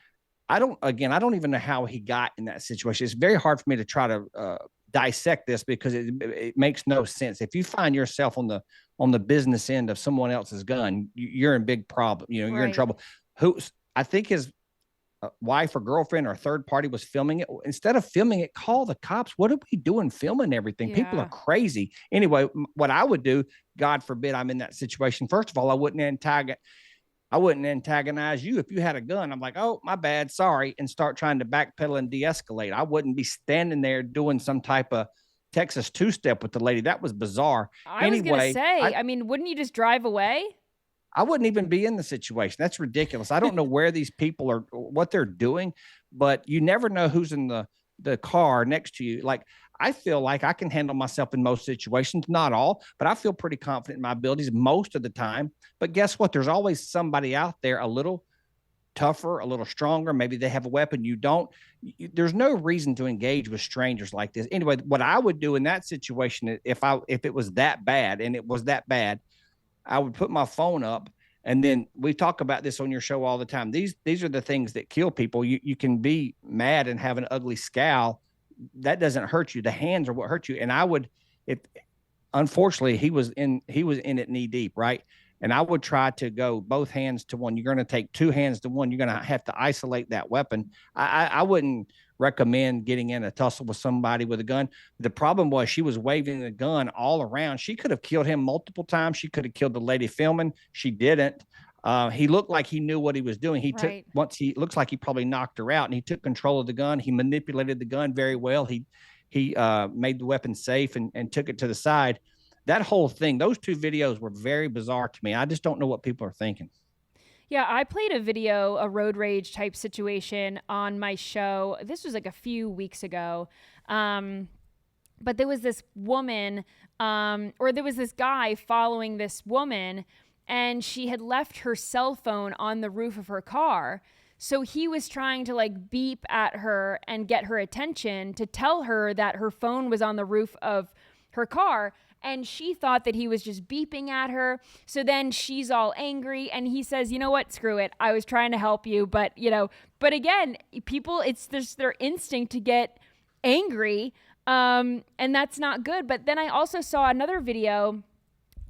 [SPEAKER 13] I don't even know how he got in that situation. It's very hard for me to try to dissect this because it makes no sense. If you find yourself on the business end of someone else's gun, you're in big problem. You're in trouble. I think his wife or girlfriend or third party was filming it. Instead of filming it, call the cops. What are we doing filming everything?
[SPEAKER 1] Yeah.
[SPEAKER 13] People are crazy. Anyway, what I would do, God forbid I'm in that situation. First of all, I wouldn't antagonize you. If you had a gun, I'm like, oh, my bad, sorry, and start trying to backpedal and de-escalate. I wouldn't be standing there doing some type of Texas two-step with the lady. That was bizarre.
[SPEAKER 1] I was going to say, wouldn't you just drive away?
[SPEAKER 13] I wouldn't even be in the situation. That's ridiculous. I don't know where these people are, what they're doing, but you never know who's in the car next to you. Like, I feel like I can handle myself in most situations, not all, but I feel pretty confident in my abilities most of the time. But guess what? There's always somebody out there a little tougher, a little stronger. Maybe they have a weapon. You don't. There's no reason to engage with strangers like this. Anyway, what I would do in that situation, if it was that bad, and it was that bad, I would put my phone up, and then we talk about this on your show all the time. These are the things that kill people. You can be mad and have an ugly scowl. That doesn't hurt you. The hands are what hurt you. And I would, unfortunately, he was in it knee deep, right? And I would try to go both hands to one. You're going to take two hands to one. You're going to have to isolate that weapon. I wouldn't recommend getting in a tussle with somebody with a gun. The problem was she was waving the gun all around. She could have killed him multiple times. She could have killed the lady filming. She didn't. He looked like he knew what he was doing. Looks like he probably knocked her out, and he took control of the gun. He manipulated the gun very well. He made the weapon safe and took it to the side. That whole thing, those two videos were very bizarre to me. I just don't know what people are thinking.
[SPEAKER 1] Yeah, I played a video, a road rage type situation on my show. This was like a few weeks ago. But there was this woman, or there was this guy following this woman, and she had left her cell phone on the roof of her car. So he was trying to like beep at her and get her attention to tell her that her phone was on the roof of her car. And she thought that he was just beeping at her. So then she's all angry, and he says, you know what, screw it. I was trying to help you. But again, people, it's just their instinct to get angry. And that's not good. But then I also saw another video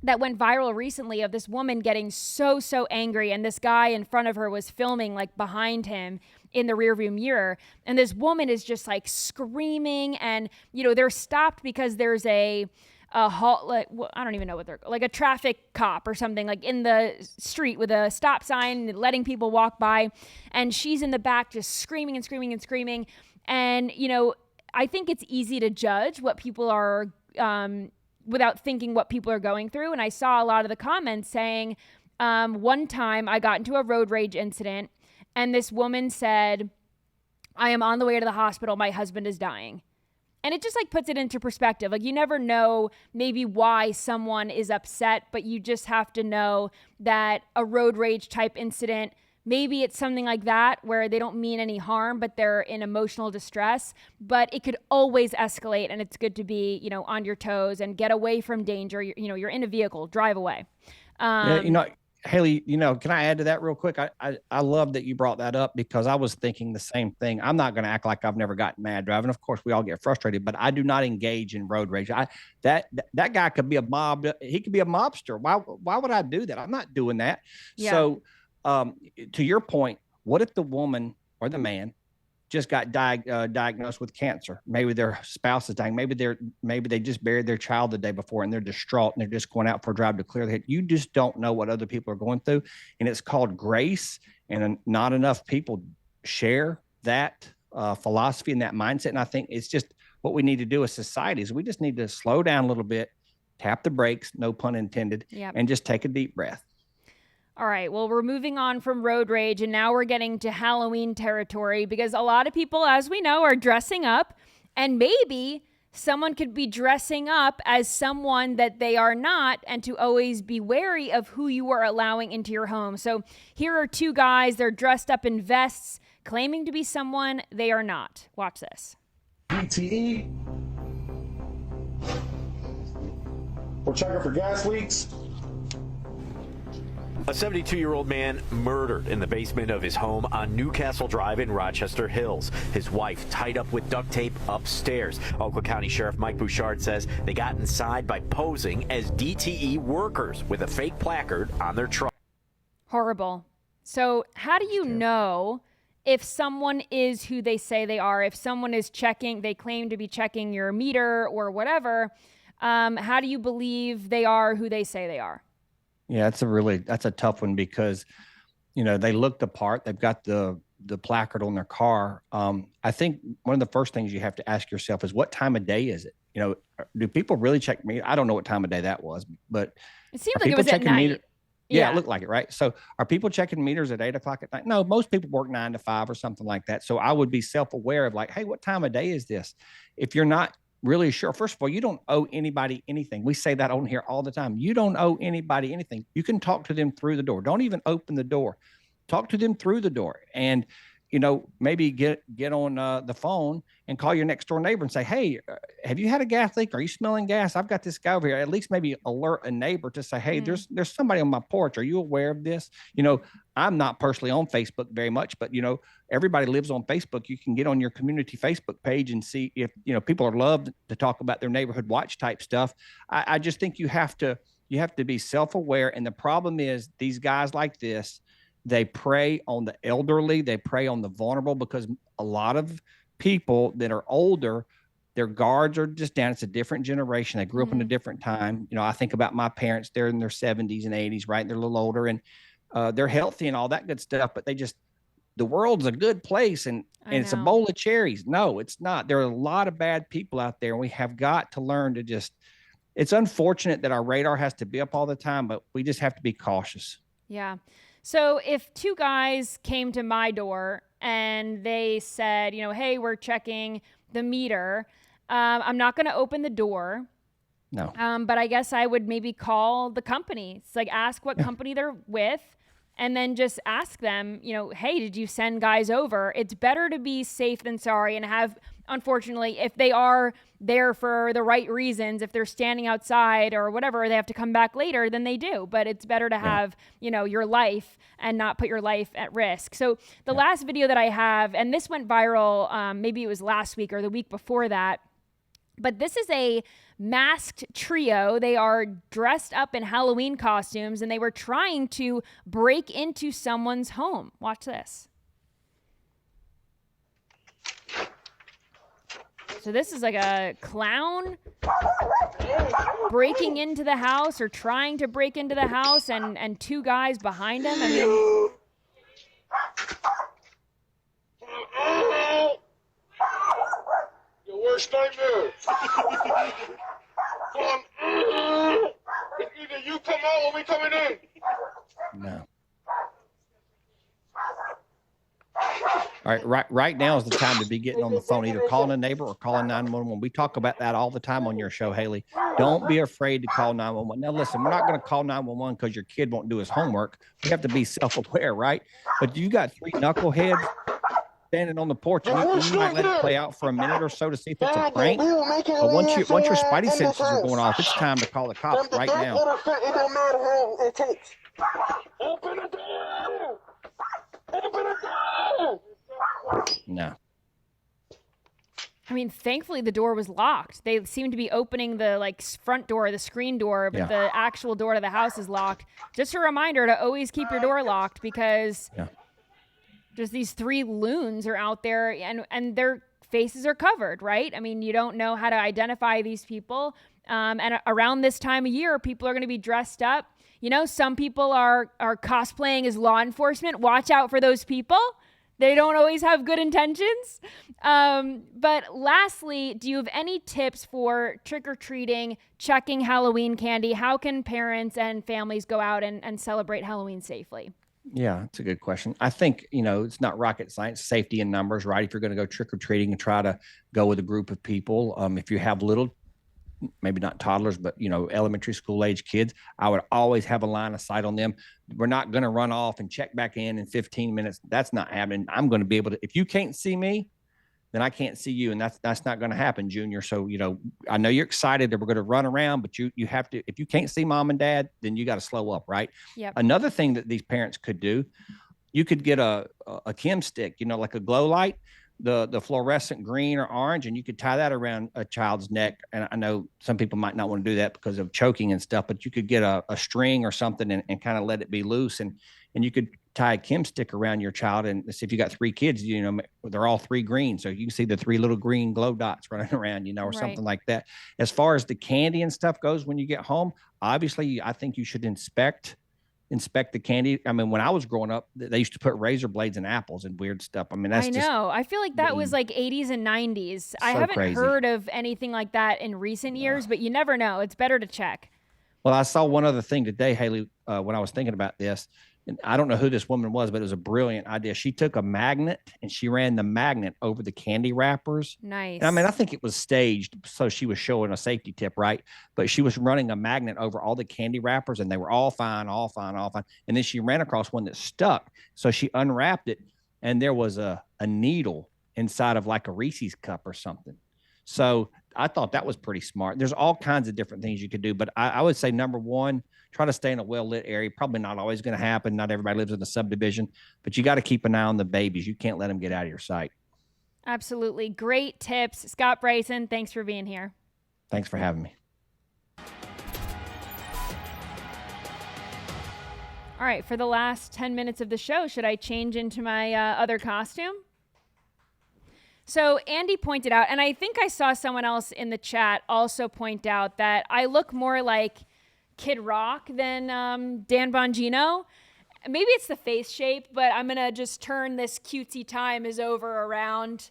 [SPEAKER 1] that went viral recently of this woman getting so angry, and this guy in front of her was filming like behind him in the rearview mirror, and this woman is just like screaming, and they're stopped because there's a halt, like, well, I don't even know what they're like, a traffic cop or something, like in the street with a stop sign letting people walk by, and she's in the back just screaming and screaming and screaming. And I think it's easy to judge what people are without thinking what people are going through. And I saw a lot of the comments saying, one time I got into a road rage incident, and this woman said, I am on the way to the hospital. My husband is dying. And it just like puts it into perspective. Like, you never know maybe why someone is upset, but you just have to know that a road rage type incident, maybe it's something like that where they don't mean any harm, but they're in emotional distress. But it could always escalate, and it's good to be, on your toes and get away from danger. You're in a vehicle, drive away.
[SPEAKER 13] Hayley, can I add to that real quick? I love that you brought that up, because I was thinking the same thing. I'm not going to act like I've never gotten mad driving. Of course, we all get frustrated, but I do not engage in road rage. That guy could be he could be a mobster. Why would I do that? I'm not doing that. Yeah. So, to your point, what if the woman or the man just got diagnosed with cancer? Maybe their spouse is dying. Maybe they just buried their child the day before, and they're distraught, and they're just going out for a drive to clear their head. You just don't know what other people are going through, and it's called grace. And not enough people share that philosophy and that mindset. And I think it's just what we need to do as society is we just need to slow down a little bit, tap the brakes, no pun intended, and just take a deep breath.
[SPEAKER 1] All right, well, we're moving on from road rage, and now we're getting to Halloween territory because a lot of people, as we know, are dressing up, and maybe someone could be dressing up as someone that they are not, and to always be wary of who you are allowing into your home. So here are two guys. They're dressed up in vests, claiming to be someone they are not. Watch this.
[SPEAKER 16] DTE. We're checking for gas leaks.
[SPEAKER 17] A 72-year-old man murdered in the basement of his home on Newcastle Drive in Rochester Hills. His wife tied up with duct tape upstairs. Oakland County Sheriff Mike Bouchard says they got inside by posing as DTE workers with a fake placard on their truck.
[SPEAKER 1] Horrible. So how do you know if someone is who they say they are? If someone is checking, they claim to be checking your meter or whatever, how do you believe they are who they say they are?
[SPEAKER 13] Yeah, that's a tough one because, they look the part. They've got the placard on their car. I think one of the first things you have to ask yourself is, what time of day is it? Do people really check me? I don't know what time of day that was, but
[SPEAKER 1] it seemed like it was at night.
[SPEAKER 13] Yeah, it looked like it, right? So are people checking meters at 8 o'clock at night? No, most people work 9 to 5 or something like that. So I would be self-aware of like, hey, what time of day is this? If you're not really sure, first of all, you don't owe anybody anything. We say that on here all the time. You don't owe anybody anything. You can talk to them through the door. Don't even open the door. Talk to them through the door. And, maybe get on the phone and call your next door neighbor and say, hey, have you had a gas leak? Are you smelling gas? I've got this guy over here. At least maybe alert a neighbor to say, hey, there's somebody on my porch. Are you aware of this? I'm not personally on Facebook very much, but, everybody lives on Facebook. You can get on your community Facebook page and see if, people are loved to talk about their neighborhood watch type stuff. I just think you have to be self-aware. And the problem is these guys like this, they prey on the elderly, they prey on the vulnerable, because a lot of people that are older, their guards are just down. It's a different generation. They grew up in a different time. I think about my parents, they're in their 70s and 80s, right? They're a little older and they're healthy and all that good stuff, but the world's a good place and it's a bowl of cherries. No, it's not. There are a lot of bad people out there, and we have got to learn to it's unfortunate that our radar has to be up all the time, but we just have to be cautious.
[SPEAKER 1] Yeah. So if two guys came to my door and they said, hey, we're checking the meter, I'm not going to open the door.
[SPEAKER 13] No.
[SPEAKER 1] But I guess I would maybe call the company. It's like, ask what company they're with, and then just ask them, hey, did you send guys over? It's better to be safe than sorry, and have, unfortunately, if they are there for the right reasons, if they're standing outside or whatever, they have to come back later, then they do. But it's better to have, your life and not put your life at risk. So the last video that I have, and this went viral, maybe it was last week or the week before that, but this is a masked trio. They are dressed up in Halloween costumes, and they were trying to break into someone's home. Watch this. So this is like a clown breaking into the house or trying to break into the house, and two guys behind him. I mean,
[SPEAKER 14] Your worst nightmare. It's either you come out or we coming in.
[SPEAKER 13] No. All right, right now is the time to be getting on the phone, either calling a neighbor or calling 911. We talk about that all the time on your show, Hayley. Don't be afraid to call 911. Now, listen, we're not going to call 911 because your kid won't do his homework. We have to be self-aware, right? But you got three knuckleheads standing on the porch, and you might let it play out for a minute or so to see if it's a prank. But once your spidey senses are going off, it's time to call the cops right now.
[SPEAKER 14] It don't matter how it takes. Open the door! Open the door!
[SPEAKER 13] No.
[SPEAKER 1] I mean, thankfully the door was locked. They seem to be opening the front door, the screen door, but the actual door to the house is locked. Just a reminder to always keep your door locked, because just these three loons are out there, and their faces are covered, right? I mean, you don't know how to identify these people. And around this time of year, people are going to be dressed up. Some people are cosplaying as law enforcement. Watch out for those people. They don't always have good intentions. But lastly, do you have any tips for trick-or-treating, checking Halloween candy? How can parents and families go out and celebrate Halloween safely?
[SPEAKER 13] Yeah, it's a good question. I think, it's not rocket science, safety in numbers, right? If you're going to go trick-or-treating and try to go with a group of people, if you have little, maybe not toddlers, but, elementary school age kids, I would always have a line of sight on them. We're not going to run off and check back in 15 minutes. That's not happening. I'm going to be able to, if you can't see me, then I can't see you. And that's not going to happen, Junior. So, I know you're excited that we're going to run around, but you have to, if you can't see mom and dad, then you got to slow up, right?
[SPEAKER 1] Yep.
[SPEAKER 13] Another thing that these parents could do, you could get a chem stick, like a glow light, the fluorescent green or orange, and you could tie that around a child's neck. And I know some people might not want to do that because of choking and stuff, but you could get a string or something and kind of let it be loose. And you could tie a chem stick around your child. And if you got 3 kids, they're all 3 green. So you can see the 3 little green glow dots running around, or something like that. As far as the candy and stuff goes, when you get home, obviously I think you should inspect the candy. I mean, when I was growing up, they used to put razor blades in apples and weird stuff. I mean, I know.
[SPEAKER 1] I feel like that was like 80s and 90s. I haven't heard of anything like that in recent years, but you never know. It's better to check.
[SPEAKER 13] Well, I saw one other thing today, Hayley, when I was thinking about this. And I don't know who this woman was, but it was a brilliant idea. She took a magnet and she ran the magnet over the candy wrappers.
[SPEAKER 1] Nice.
[SPEAKER 13] And I mean, I think it was staged, so she was showing a safety tip, right? But she was running a magnet over all the candy wrappers, and they were all fine. And then she ran across one that stuck, so she unwrapped it, and there was a needle inside of like a Reese's cup or something. So I thought that was pretty smart. There's all kinds of different things you could do, but I would say number one, try to stay in a well-lit area. Probably not always going to happen. Not everybody lives in a subdivision, but you got to keep an eye on the babies. You can't let them get out of your sight.
[SPEAKER 1] Absolutely. Great tips. Scott Bryson, thanks for being here.
[SPEAKER 13] Thanks for having me.
[SPEAKER 1] All right, for the last 10 minutes of the show, should I change into my other costume? So Andy pointed out, and I think I saw someone else in the chat also point out that I look more like Kid Rock than Dan Bongino. Maybe it's the face shape, but I'm going to just turn this cutesy time is over around.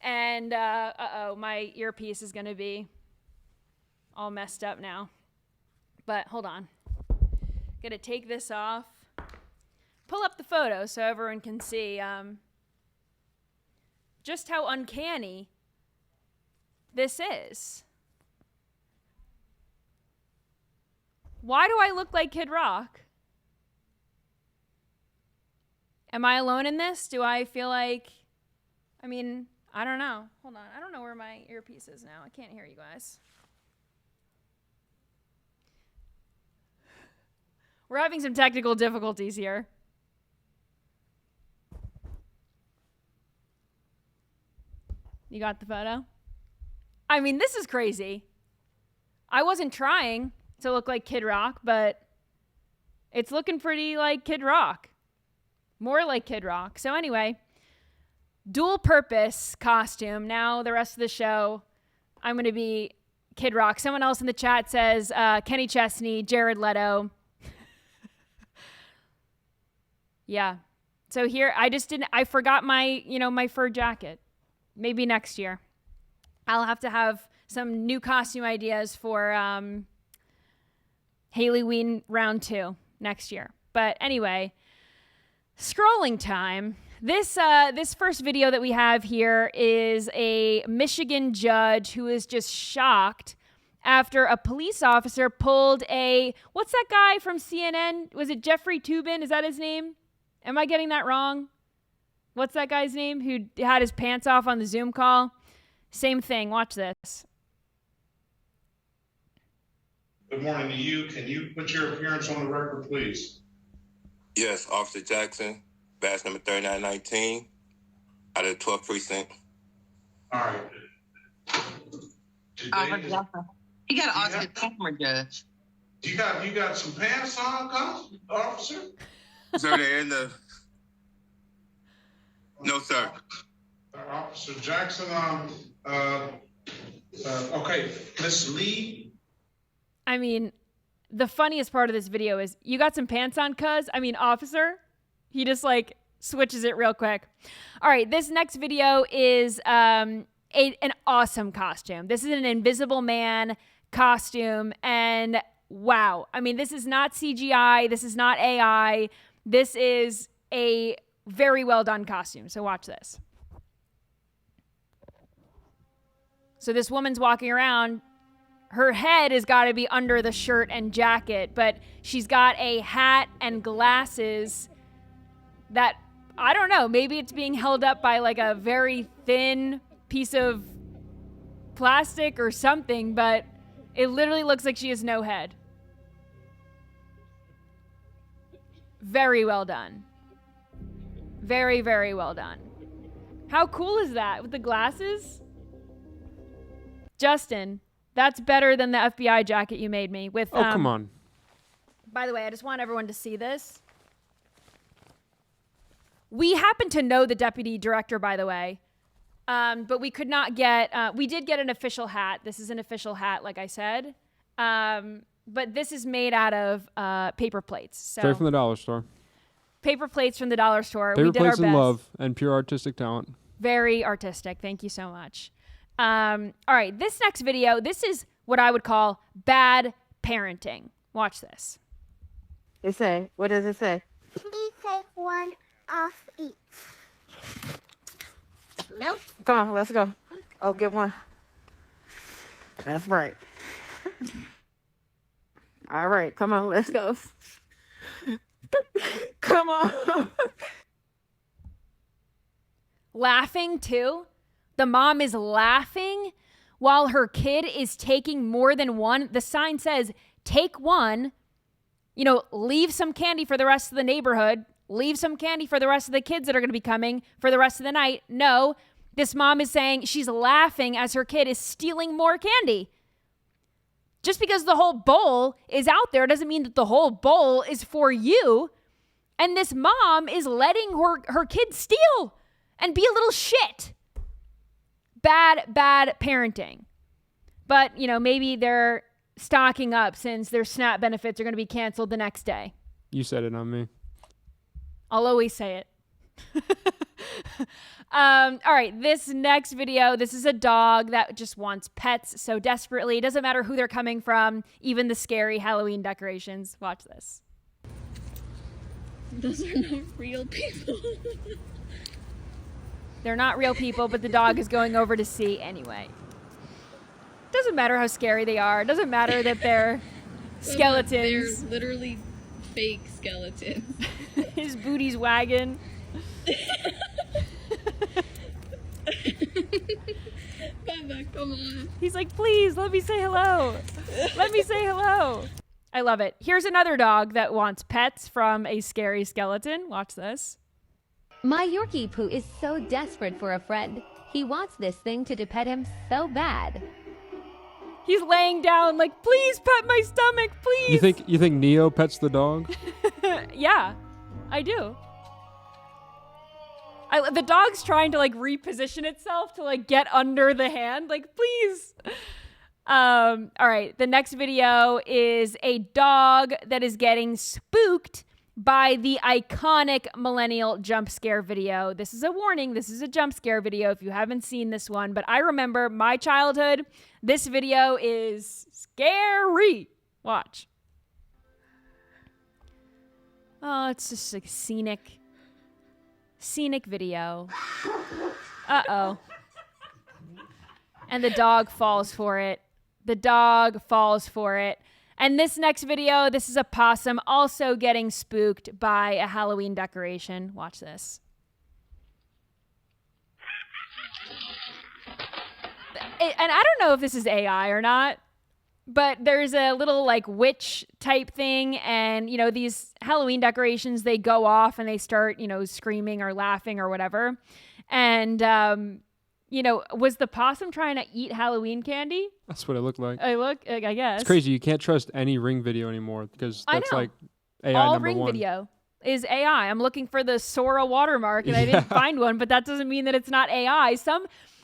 [SPEAKER 1] And, my earpiece is going to be all messed up now. But hold on. Going to take this off. Pull up the photo so everyone can see just how uncanny this is. Why do I look like Kid Rock? Am I alone in this? Do I feel like, I don't know. Hold on. I don't know where my earpiece is now. I can't hear you guys. We're having some technical difficulties here. You got the photo? This is crazy. I wasn't trying to look like Kid Rock, but it's looking pretty like Kid Rock. More like Kid Rock. So anyway, dual purpose costume. Now the rest of the show, I'm going to be Kid Rock. Someone else in the chat says Kenny Chesney, Jared Leto. Yeah. So here, I forgot my, my fur jacket. Maybe next year. I'll have to have some new costume ideas for Hayley Ween round 2 next year. But anyway, scrolling time. This first video that we have here is a Michigan judge who is just shocked after a police officer pulled what's that guy from CNN? Was it Jeffrey Toobin? Is that his name? Am I getting that wrong? What's that guy's name who had his pants off on the Zoom call? Same thing. Watch this.
[SPEAKER 18] Good morning to you. Can you put your appearance on the record, please?
[SPEAKER 19] Yes, Officer Jackson, badge number 3919, out of the 12th precinct.
[SPEAKER 18] All right.
[SPEAKER 20] You got to ask the camera judge.
[SPEAKER 18] You got some pants on, officer?
[SPEAKER 19] Sir, they're in the... No, sir.
[SPEAKER 18] Officer Jackson, okay, Miss Lee.
[SPEAKER 1] The funniest part of this video is, you got some pants on, cuz? Officer, he just switches it real quick. All right, this next video is an awesome costume. This is an Invisible Man costume, and wow. I mean, this is not CGI. This is not AI. This is a very well done costume. So watch this. So this woman's walking around. Her head has got to be under the shirt and jacket, but she's got a hat and glasses that, I don't know, maybe it's being held up by like a very thin piece of plastic or something, but it literally looks like she has no head. Very well done. Very, very well done. How cool is that with the glasses? Justin, that's better than the FBI jacket you made me with.
[SPEAKER 12] Oh, come on.
[SPEAKER 1] By the way, I just want everyone to see this. We happen to know the deputy director, by the way, but we could not get, we did get an official hat. This is an official hat, like I said. But this is made out of paper plates. So
[SPEAKER 12] Straight from the dollar store.
[SPEAKER 1] Paper plates from the dollar store.
[SPEAKER 12] Paper
[SPEAKER 1] We did our
[SPEAKER 12] plates
[SPEAKER 1] best.
[SPEAKER 12] and love and pure artistic talent.
[SPEAKER 1] Very artistic. Thank you so much. All right, this next video, this is what I would call bad parenting. Watch this.
[SPEAKER 21] What does it say?
[SPEAKER 14] Please take one off each. Nope.
[SPEAKER 21] Come on, let's go. Oh, get one. That's right. All right, come on, let's go. Come on.
[SPEAKER 1] Laughing too. The mom is laughing while her kid is taking more than one. The sign says, take one, leave some candy for the rest of the neighborhood, leave some candy for the rest of the kids that are going to be coming for the rest of the night. No, this mom is saying she's laughing as her kid is stealing more candy. Just because the whole bowl is out there doesn't mean that the whole bowl is for you. And this mom is letting her kid steal and be a little shit. Bad parenting. But, maybe they're stocking up since their SNAP benefits are going to be canceled the next day.
[SPEAKER 12] You said it, not me.
[SPEAKER 1] I'll always say it. All right, this next video, this is a dog that just wants pets so desperately. It doesn't matter who they're coming from, even the scary Halloween decorations. Watch this.
[SPEAKER 15] Those are not real people.
[SPEAKER 1] They're not real people, but the dog is going over to see anyway. Doesn't matter how scary they are. Doesn't matter that they're skeletons.
[SPEAKER 15] They're literally fake skeletons.
[SPEAKER 1] His booty's wagging.
[SPEAKER 15] Baba, come on.
[SPEAKER 1] He's like, please, let me say hello. Let me say hello. I love it. Here's another dog that wants pets from a scary skeleton. Watch this.
[SPEAKER 22] My Yorkie Poo is so desperate for a friend. He wants this thing to pet him so bad.
[SPEAKER 1] He's laying down like, please pet my stomach, please.
[SPEAKER 12] You think Neo pets the dog?
[SPEAKER 1] Yeah, I do. The dog's trying to reposition itself to get under the hand. Please. All right. The next video is a dog that is getting spooked by the iconic millennial jump scare video. This is a warning. This is a jump scare video if you haven't seen this one. But I remember my childhood. This video is scary. Watch. Oh, it's just a scenic video. Uh-oh. And the dog falls for it. The dog falls for it. And this next video, this is a possum also getting spooked by a Halloween decoration. Watch this. And I don't know if this is AI or not, but there's a little witch type thing. And, these Halloween decorations, they go off and they start, screaming or laughing or whatever. And, was the possum trying to eat Halloween candy?
[SPEAKER 12] That's what it looked like.
[SPEAKER 1] I guess.
[SPEAKER 12] It's crazy. You can't trust any Ring video anymore because that's AI
[SPEAKER 1] All
[SPEAKER 12] number
[SPEAKER 1] Ring
[SPEAKER 12] one.
[SPEAKER 1] video is AI. I'm looking for the Sora watermark and I didn't find one, but that doesn't mean that it's not AI.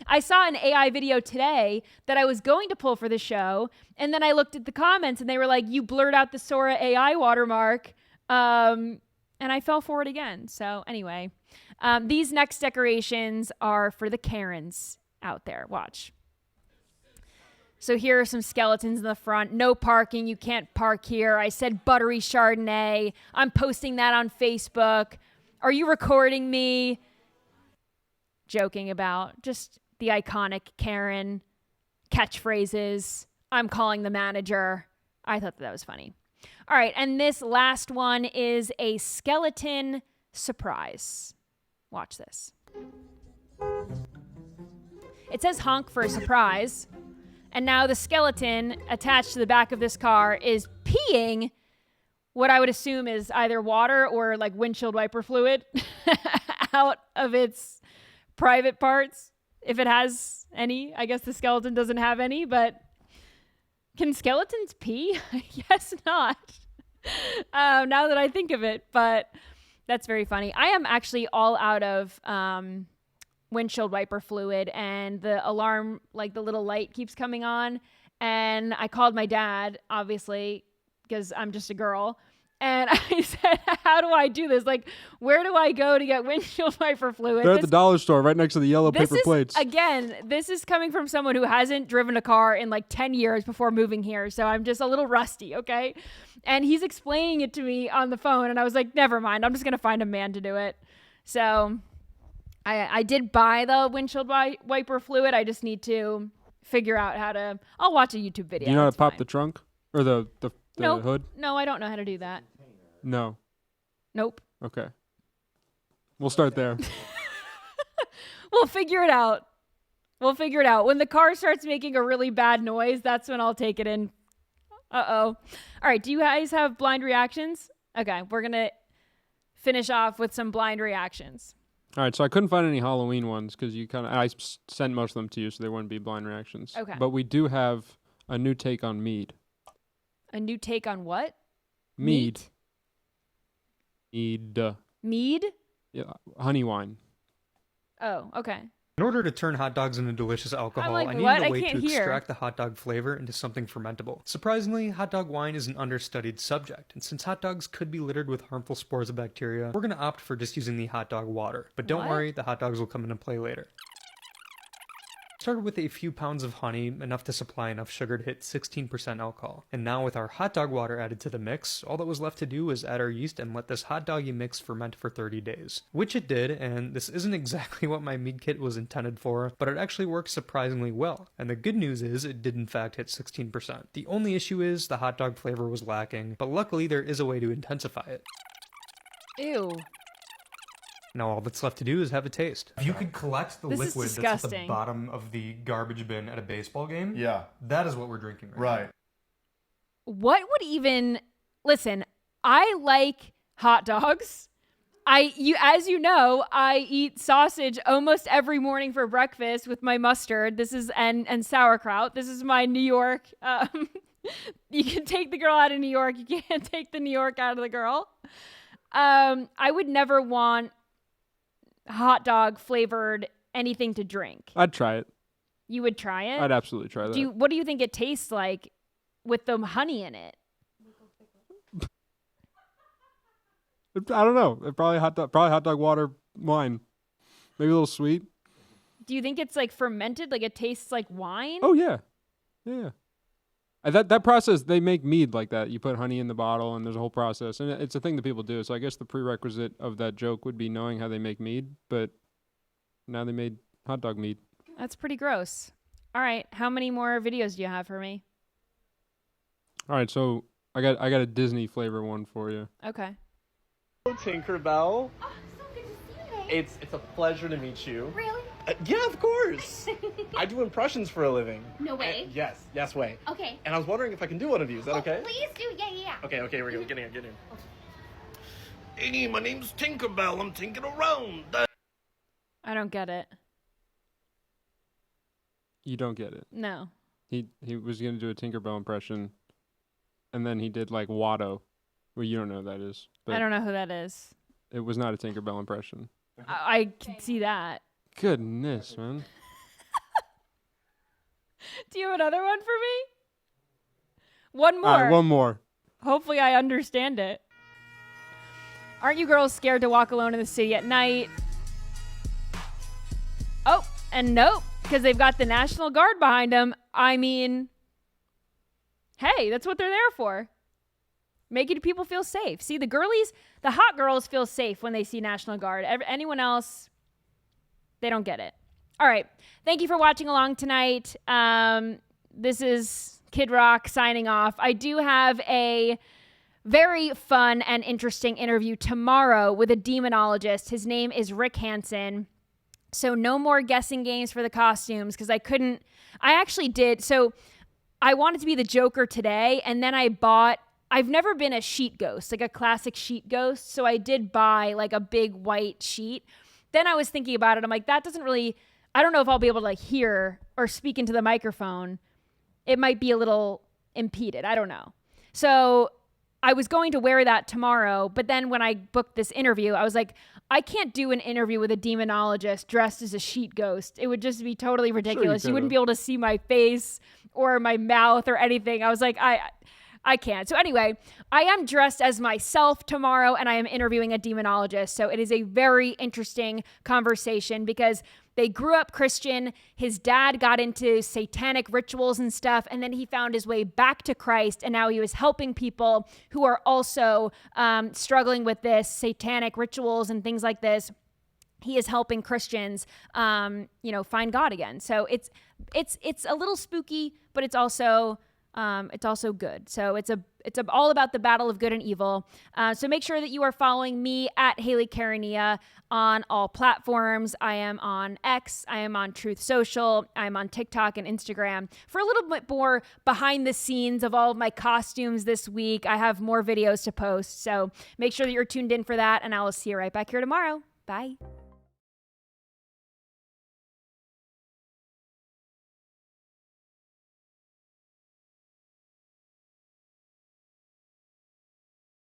[SPEAKER 1] I saw an AI video today that I was going to pull for the show, and then I looked at the comments and they were like, you blurred out the Sora AI watermark. And and I fell for it again. So anyway, these next decorations are for the Karens out there. Watch. So here are some skeletons in the front. No parking. You can't park here. I said buttery Chardonnay. I'm posting that on Facebook. Are you recording me? Joking about just the iconic Karen catchphrases. I'm calling the manager. I thought that was funny. All right, and this last one is a skeleton surprise. Watch this. It says honk for a surprise. And now the skeleton attached to the back of this car is peeing what I would assume is either water or like windshield wiper fluid out of its private parts. If it has any, I guess the skeleton doesn't have any, but can skeletons pee? I guess not. Now that I think of it, but that's very funny. I am actually all out of windshield wiper fluid, and the alarm, like the little light keeps coming on, and I called my dad, obviously, because I'm just a girl, and I said, how do I do this? Like, where do I go to get windshield wiper fluid?
[SPEAKER 12] They're at the dollar store right next to the yellow paper plates.
[SPEAKER 1] Again, this is coming from someone who hasn't driven a car in like 10 years before moving here, so I'm just a little rusty, okay? And he's explaining it to me on the phone, and I was like, never mind, I'm just going to find a man to do it. So I did buy the windshield wiper fluid. I just need to figure out how to. I'll watch a YouTube video.
[SPEAKER 12] Do you know how to pop the trunk or the hood?
[SPEAKER 1] No, I don't know how to do that.
[SPEAKER 12] No.
[SPEAKER 1] Nope.
[SPEAKER 12] Okay. We'll start there.
[SPEAKER 1] We'll figure it out. When the car starts making a really bad noise, that's when I'll take it in. Uh-oh. All right. Do you guys have blind reactions? Okay. We're going to finish off with some blind reactions.
[SPEAKER 12] All right, so I couldn't find any Halloween ones because I sent most of them to you, so they wouldn't be blind reactions.
[SPEAKER 1] Okay.
[SPEAKER 12] But we do have a new take on mead.
[SPEAKER 1] A new take on what?
[SPEAKER 12] Mead.
[SPEAKER 1] Mead?
[SPEAKER 12] Yeah, honey wine.
[SPEAKER 1] Oh, okay.
[SPEAKER 2] In order to turn hot dogs into delicious alcohol, I needed a way to extract the hot dog flavor into something fermentable. Surprisingly, hot dog wine is an understudied subject, and since hot dogs could be littered with harmful spores of bacteria, we're going to opt for just using the hot dog water. But don't worry, the hot dogs will come into play later. Started with a few pounds of honey, enough to supply enough sugar to hit 16% alcohol. And now with our hot dog water added to the mix, all that was left to do was add our yeast and let this hot doggy mix ferment for 30 days. Which it did, and this isn't exactly what my mead kit was intended for, but it actually worked surprisingly well. And the good news is it did in fact hit 16%. The only issue is the hot dog flavor was lacking, but luckily there is a way to intensify it.
[SPEAKER 1] Ew.
[SPEAKER 2] Now all that's left to do is have a taste. If you could collect the liquid that's at the bottom of the garbage bin at a baseball game, that is what we're drinking right now.
[SPEAKER 1] What would even... Listen, I like hot dogs. As you know, I eat sausage almost every morning for breakfast with my mustard. And sauerkraut. This is my New York. You can take the girl out of New York. You can't take the New York out of the girl. I would never want hot dog flavored anything to drink.
[SPEAKER 12] I'd try it.
[SPEAKER 1] You would try it?
[SPEAKER 12] I'd absolutely try that.
[SPEAKER 1] What do you think it tastes like with the honey in it?
[SPEAKER 12] I don't know. Probably hot dog water wine. Maybe a little sweet.
[SPEAKER 1] Do you think it's like fermented? Like it tastes like wine?
[SPEAKER 12] Oh yeah. Yeah. That process, they make mead like that. You put honey in the bottle, and there's a whole process, and it's a thing that people do. So I guess the prerequisite of that joke would be knowing how they make mead. But now they made hot dog mead.
[SPEAKER 1] That's pretty gross. All right, how many more videos do you have for me?
[SPEAKER 12] All right, so I got a Disney flavor one for you.
[SPEAKER 1] Okay.
[SPEAKER 3] Tinkerbell.
[SPEAKER 22] Oh, so good to see you.
[SPEAKER 3] It's a pleasure to meet you.
[SPEAKER 22] Really?
[SPEAKER 3] Yeah, of course. I do impressions for a living.
[SPEAKER 22] No way.
[SPEAKER 3] Yes way.
[SPEAKER 22] Okay.
[SPEAKER 3] And I was wondering if I can do one of you. Is that okay?
[SPEAKER 22] Please do. Yeah.
[SPEAKER 3] Okay, here we go. Get in. Hey, my name's Tinkerbell. I'm tinking around.
[SPEAKER 1] I don't get it.
[SPEAKER 12] You don't get it?
[SPEAKER 1] No.
[SPEAKER 12] He was going to do a Tinkerbell impression, and then he did like Watto. Well, you don't know who that is.
[SPEAKER 1] I don't know who that is.
[SPEAKER 12] It was not a Tinkerbell impression.
[SPEAKER 1] I can see that.
[SPEAKER 12] Goodness, man.
[SPEAKER 1] Do you have another one for me? One more.
[SPEAKER 12] All right, one more.
[SPEAKER 1] Hopefully I understand it. Aren't you girls scared to walk alone in the city at night? Oh, and nope, because they've got the National Guard behind them. I mean, hey, that's what they're there for. Making people feel safe. See, the hot girls feel safe when they see National Guard. Anyone else, they don't get it. All right. Thank you for watching along tonight. This is Kid Rock signing off. I do have a very fun and interesting interview tomorrow with a demonologist. His name is Rick Hansen. So no more guessing games for the costumes because I actually did. So I wanted to be the Joker today, and then I've never been a sheet ghost, like a classic sheet ghost. So I did buy like a big white sheet. Then I was thinking about it. I'm like, that doesn't really, I don't know if I'll be able to like hear or speak into the microphone. It might be a little impeded. I don't know. So I was going to wear that tomorrow, but then when I booked this interview, I was like, I can't do an interview with a demonologist dressed as a sheet ghost. It would just be totally ridiculous. You wouldn't be able to see my face or my mouth or anything. I was like, I can't. So anyway, I am dressed as myself tomorrow and I am interviewing a demonologist. So it is a very interesting conversation because they grew up Christian. His dad got into satanic rituals and stuff, and then he found his way back to Christ, and now he was helping people who are also struggling with this satanic rituals and things like this. He is helping Christians, find God again. So it's a little spooky, but it's also good. So it's all about the battle of good and evil. So make sure that you are following me at Hayley Caronia on all platforms. I am on X. I am on Truth Social. I'm on TikTok and Instagram for a little bit more behind the scenes of all of my costumes this week. I have more videos to post. So make sure that you're tuned in for that, and I will see you right back here tomorrow. Bye.